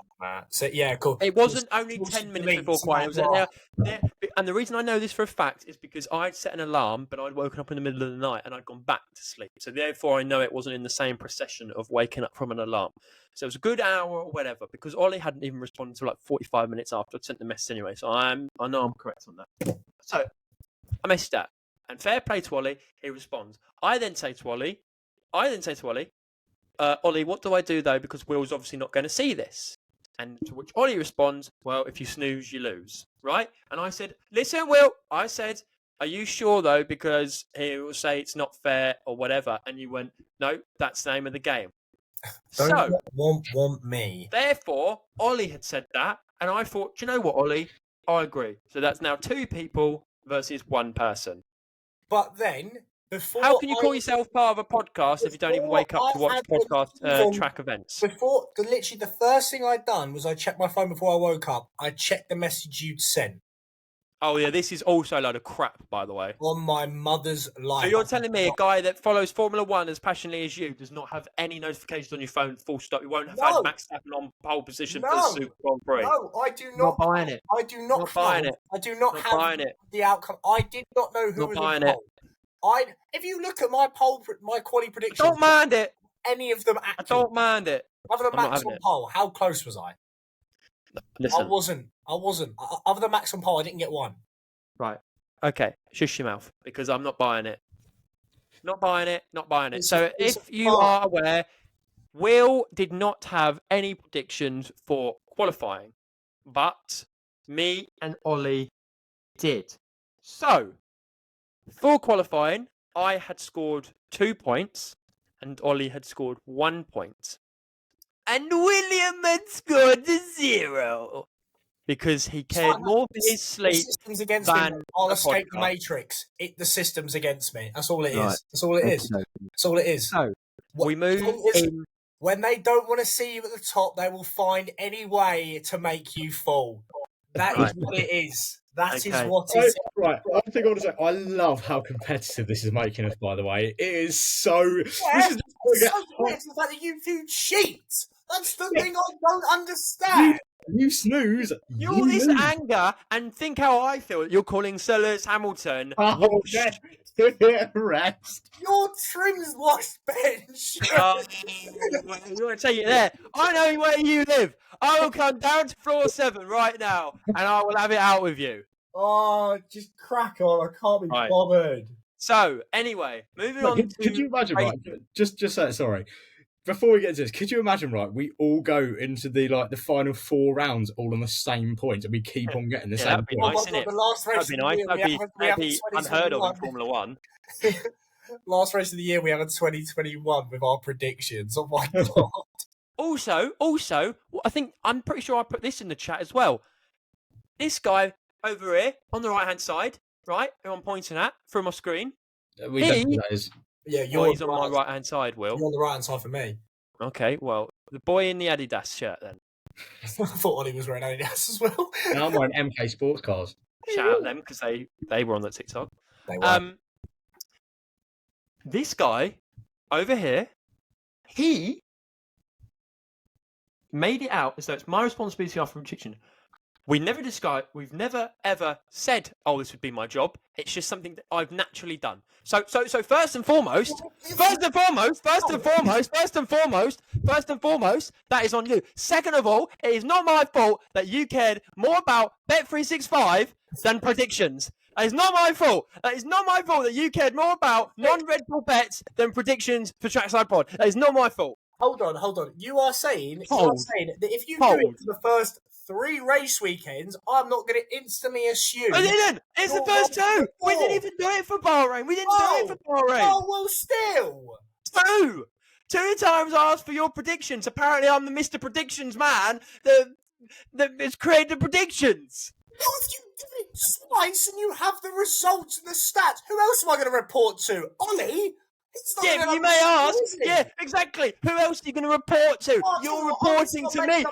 Speaker 1: So yeah, cool.
Speaker 2: It wasn't only 10 minutes before quiet. It was and the reason I know this for a fact is because I'd set an alarm, but I'd woken up in the middle of the night and I'd gone back to sleep. So therefore, I know it wasn't in the same procession of waking up from an alarm. So it was a good hour or whatever. Because Ollie hadn't even responded to 45 minutes after I'd sent the message anyway. So I know I'm correct on that. So I messaged that, and fair play to Ollie. He responds. I then say to Ollie, Ollie, what do I do though? Because Will's obviously not going to see this. And to which Ollie responds, well, if you snooze, you lose. Right? And I said, listen, Will, are you sure though? Because he will say it's not fair or whatever. And you went, no, that's the name of the game.
Speaker 1: Don't want me.
Speaker 2: Therefore, Ollie had said that. And I thought, do you know what, Ollie? I agree. So that's now 2 people versus 1 person.
Speaker 1: But then,
Speaker 2: how can you call yourself part of a podcast if you don't even wake up to watch podcast track events?
Speaker 1: Literally the first thing I'd done was I checked my phone before I woke up. I checked the message you'd sent.
Speaker 2: Oh yeah, this is also a load of crap, by the way.
Speaker 1: On my mother's life.
Speaker 2: So you're telling me a guy that follows Formula 1 as passionately as you does not have any notifications on your phone, full stop? You won't have had Max Verstappen on pole position for the Super Grand Prix.
Speaker 1: No, I do not.
Speaker 2: Not buying it.
Speaker 1: I do not
Speaker 2: buying it.
Speaker 1: I do not have the outcome. I did not know who was involved. If you look at my quality predictions,
Speaker 2: I don't mind it.
Speaker 1: Any of them accurate?
Speaker 2: I don't mind it.
Speaker 1: Other than Max on pole, how close was I?
Speaker 2: Listen.
Speaker 1: I wasn't. Other than Max on pole, I didn't get 1.
Speaker 2: Right. Okay. Shush your mouth, because I'm not buying it. Not buying it. So if you are aware, Will did not have any predictions for qualifying, but me and Ollie did. So, for qualifying, I had scored 2 points and Ollie had scored 1 point. And William had scored 0 because he cared more for his sleep.
Speaker 1: The system's against me. I'll escape the matrix. The system's against me. That's all it is.
Speaker 4: Right.
Speaker 1: That's all it is. That's all it is.
Speaker 2: So, we move in.
Speaker 1: When they don't want to see you at the top, they will find any way to make you fall. That is what it is. That is what it is.
Speaker 3: Right, I think I want to say, I love how competitive this is making us, by the way. It is so...
Speaker 1: Yeah, it's so competitive. The fact that you cheat. That's the thing I don't understand.
Speaker 3: You snooze.
Speaker 2: You're this anger, and think how I feel. You're calling Lewis Hamilton.
Speaker 3: Oh, rest.
Speaker 1: Your trim's washed bench.
Speaker 2: You want to take it there? I know where you live. I will come down to floor 7 right now, and I will have it out with you.
Speaker 1: Oh, just crack on. I can't be bothered.
Speaker 2: So, anyway, moving on.
Speaker 3: Could you imagine, right? Just sorry. Before we get into this, could you imagine, right? We all go into the final 4 rounds all on the same point, and we keep on getting the same.
Speaker 2: That'd be
Speaker 3: points.
Speaker 2: nice, isn't it?
Speaker 1: The last race
Speaker 2: That'd be nice. That'd be unheard of in Formula 1.
Speaker 1: Last race of the year, we had a 2021 with our predictions. Oh my god!
Speaker 2: Also, I'm pretty sure I put this in the chat as well. This guy over here on the right-hand side, right, who I'm pointing at from my screen.
Speaker 3: We don't know who that is.
Speaker 1: Yeah,
Speaker 2: he's on my right-hand side, Will.
Speaker 1: You're on the right-hand side for me.
Speaker 2: Okay, well, the boy in the Adidas shirt then.
Speaker 1: I thought Ollie was wearing Adidas as well.
Speaker 3: No, I'm wearing MK Sports Cars.
Speaker 2: Shout out them because they were on the TikTok.
Speaker 1: They were.
Speaker 2: This guy over here, he made it out as though it's my responsibility after prediction. We've never ever said, "Oh, this would be my job." It's just something that I've naturally done. So first and foremost, that is on you. Second of all, it is not my fault that you cared more about Bet365 than predictions. That is not my fault. That is not my fault that you cared more about non-Red Bull bets than predictions for Trackside Pod. That is not my fault.
Speaker 1: Hold on. You are saying that if you do it for the first 3 race weekends, I'm not going to instantly assume.
Speaker 2: I didn't. It's the first 2. We didn't even do it for Bahrain. We didn't do it for Bahrain.
Speaker 1: Oh, well, still.
Speaker 2: 2 times I asked for your predictions. Apparently, I'm the Mr. Predictions man that has created the predictions.
Speaker 1: No, if you do it twice and you have the results and the stats, who else am I going to report to? Ollie?
Speaker 2: Yeah, you may ask. Yeah, exactly. Who else are you going to report to? You're reporting to me.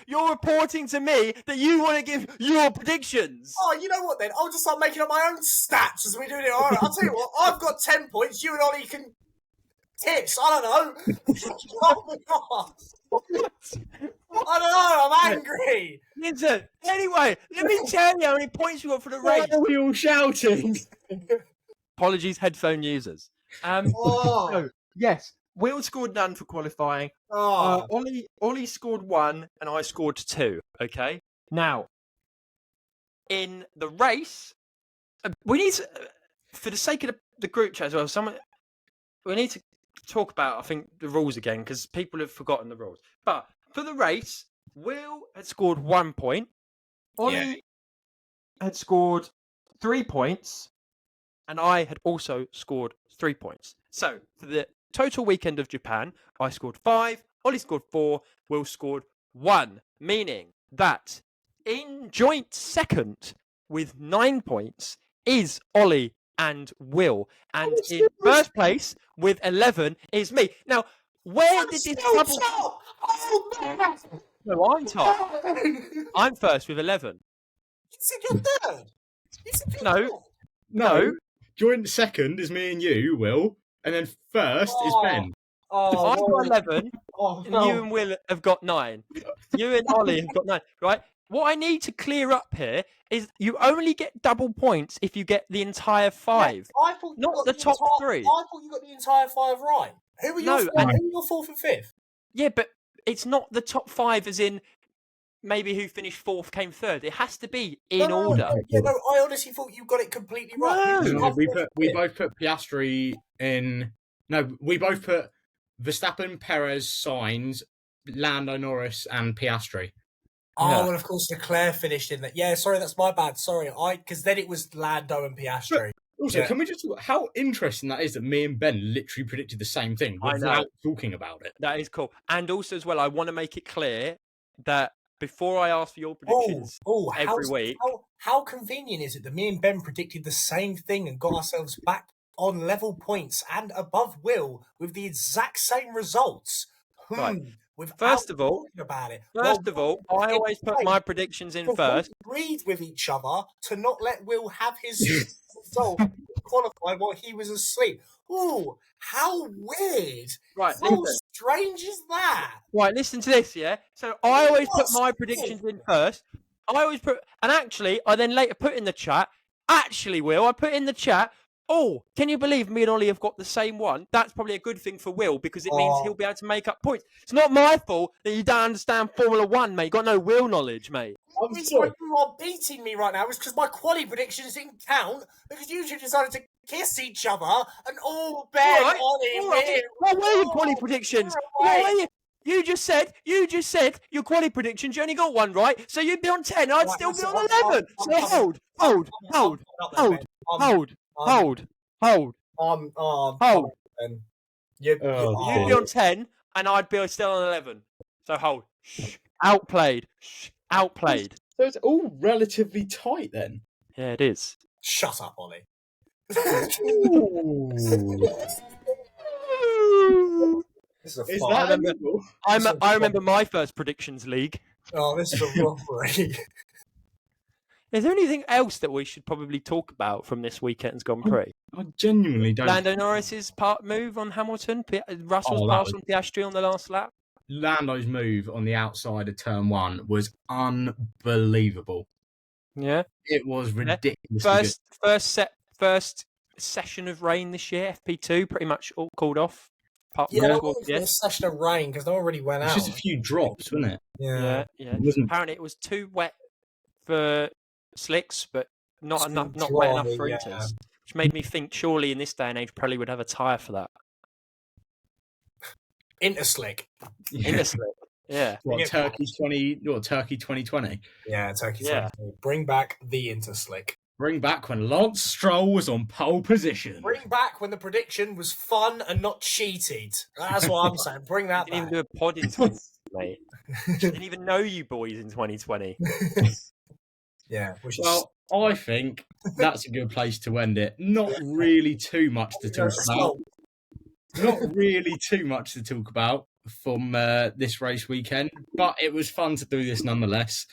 Speaker 2: You're reporting to me that you want to give your predictions.
Speaker 1: Oh, you know what then? I'll just start making up my own stats as we do it. All right, I'll tell you what. I've got 10 points. You and Ollie can tips. I don't know. I don't know. I'm angry.
Speaker 2: Listen, anyway, let me tell you how many points you got for the race.
Speaker 3: Why are we all shouting?
Speaker 2: Apologies, headphone users. So, yes, Will scored none for qualifying. Ollie scored 1 and I scored 2. Okay. Now, in the race, we need to, for the sake of the group chat as well, we need to talk about, I think, the rules again because people have forgotten the rules. But for the race, Will had scored 1 point. Ollie had scored 3 points. And I had also scored 3 points. So, for the total weekend of Japan, I scored 5, Ollie scored 4, Will scored 1. Meaning that in joint second with 9 points is Ollie and Will. And in first place with 11 is me. Now, where did this double... No, I'm top. I'm first with 11.
Speaker 1: You said you're third. You said you're
Speaker 2: No.
Speaker 3: Joint second is me and you, Will, and then first is Ben.
Speaker 2: I've got 11, and you and Will have got 9. You and Ollie have got 9, right? What I need to clear up here is you only get double points if you get the entire 5,
Speaker 1: I thought
Speaker 2: not the top 3.
Speaker 1: I thought you got the entire 5 right. Who were your 4th and 5th?
Speaker 2: Yeah, but it's not the top 5 as in maybe who finished 4th came 3rd. It has to be in order.
Speaker 1: I honestly thought you got it completely right.
Speaker 3: No, we both put Piastri in. No, we both put Verstappen, Perez, Sainz, Lando Norris, and Piastri.
Speaker 1: Oh, and of course Leclerc finished in that. Yeah, sorry, that's my bad. Sorry, because then it was Lando and Piastri.
Speaker 3: Also, can we just talk how interesting that is that me and Ben literally predicted the same thing without talking about it?
Speaker 2: That is cool. And also as well, I want to make it clear that before I ask for your predictions every week.
Speaker 1: How convenient is it that me and Ben predicted the same thing and got ourselves back on level points and above Will with the exact same results?
Speaker 2: Right. First of all, I always put my predictions in first.
Speaker 1: We agreed with each other to not let Will have his result qualify while he was asleep. Ooh, how weird.
Speaker 2: Right,
Speaker 1: how strange is that?
Speaker 2: Right, listen to this, yeah? So I always put my predictions in first. And actually, I then later put in the chat, Will, I put in the chat, oh, can you believe me and Ollie have got the same one? That's probably a good thing for Will because it means he'll be able to make up points. It's not my fault that you don't understand Formula One, mate. You got no wheel knowledge, mate.
Speaker 1: The reason why you are beating me right now is because my quali predictions didn't count because you two decided to kiss each other and all Ben Ollie win.
Speaker 2: What were your quali predictions? You just said your quali predictions. You only got one right, so you'd be on 10. I'd still be on 11. So hold.
Speaker 1: You'd
Speaker 2: be on 10, and I'd be still on 11. So hold. Outplayed.
Speaker 3: So it's all relatively tight then.
Speaker 2: Yeah, it is.
Speaker 1: Shut up, Ollie. This is a
Speaker 2: I remember my first predictions league.
Speaker 1: Oh, this is a robbery.
Speaker 2: Is there anything else that we should probably talk about from this weekend's Grand Prix?
Speaker 3: I genuinely don't.
Speaker 2: Lando Norris's move on Hamilton, Russell's pass on Piastri on the last lap.
Speaker 3: Lando's move on the outside of turn 1 was unbelievable.
Speaker 2: Yeah,
Speaker 3: it was ridiculous.
Speaker 2: First session of rain this year. FP2 pretty much all called off.
Speaker 1: A session of rain because no one really went out.
Speaker 3: Just a few drops, wasn't it?
Speaker 1: Yeah.
Speaker 2: Apparently, it was too wet for slicks, but not wet enough for inters. Which made me think, surely in this day and age, Pirelli would have a tyre for that.
Speaker 1: Interslick.
Speaker 2: Yeah.
Speaker 3: Turkey 2020?
Speaker 1: Yeah, Turkey 2020. Bring back the Interslick.
Speaker 3: Bring back when Lance Stroll was on pole position.
Speaker 1: Bring back when the prediction was fun and not cheated. That's what I'm saying. Bring that back.
Speaker 2: Didn't even do a pod in 2020, mate. Didn't even know you boys in 2020.
Speaker 1: Yeah.
Speaker 3: Well, I think that's a good place to end it. Not really too much to talk about. Not really too much to talk about from this race weekend, but it was fun to do this nonetheless.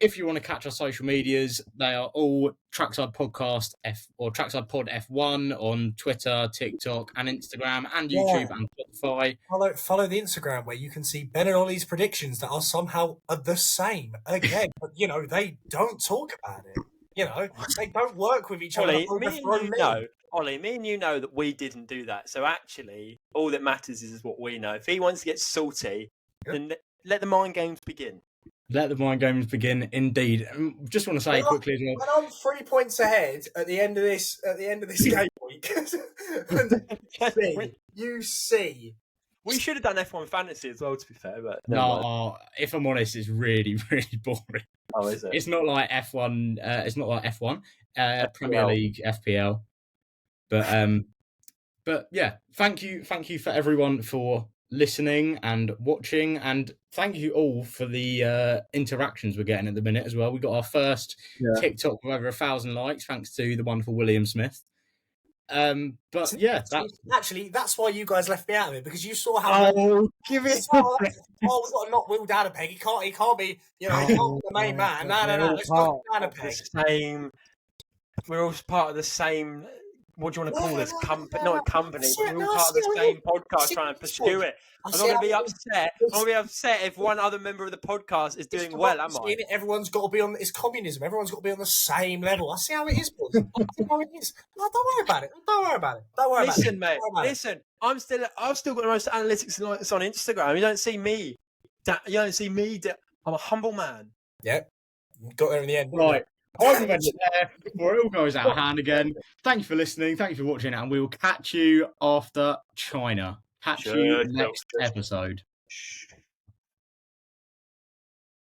Speaker 3: If you want to catch our social medias, they are all Trackside Podcast or Trackside Pod F1 on Twitter, TikTok, and Instagram, and YouTube and Spotify.
Speaker 1: Follow the Instagram where you can see Ben and Ollie's predictions that are somehow the same again. But they don't talk about it. They don't work with each other.
Speaker 2: Ollie, me and you know that we didn't do that. So actually, all that matters is what we know. If he wants to get salty, then let the mind games begin.
Speaker 3: Let the mind games begin, indeed. Just want to say quickly as well.
Speaker 1: When I'm 3 points ahead at the end of this game week, you see.
Speaker 2: We should have done F1 Fantasy as well, to be fair. But
Speaker 3: no, if I'm honest, it's really, really boring.
Speaker 2: Oh, is it?
Speaker 3: It's not like F1. It's not like F1. Premier League, FPL. But yeah, thank you for everyone for listening and watching, and thank you all for the interactions we're getting at the minute as well. We got our first TikTok with over 1,000 likes, thanks to the wonderful William Smith. But yeah,
Speaker 1: that's why you guys left me out of it, because you saw how.
Speaker 3: Give it.
Speaker 1: We've got to knock Will down a peg. He can't be. He can't be the main man. No. Let's knock down a peg.
Speaker 2: We're all part of the same. What do you want to call this? Not a company, but we're all part of the same podcast trying to pursue it. I'm not going to be upset. I'm going to be upset if one other member of the podcast is doing well, am I?
Speaker 1: Everyone's got to be on. It's communism. Everyone's got to be on the same level. I see how it is, boys. I see how it is. No, don't worry about it.
Speaker 2: Listen, mate. Listen, I've still got the most analytics likes on Instagram. You don't see me. I'm a humble man.
Speaker 1: Yeah, got there in the end.
Speaker 3: Right. I've ended it there before it all goes out of hand again. Thank you for listening. Thank you for watching, and we will catch you after China. Catch you next episode.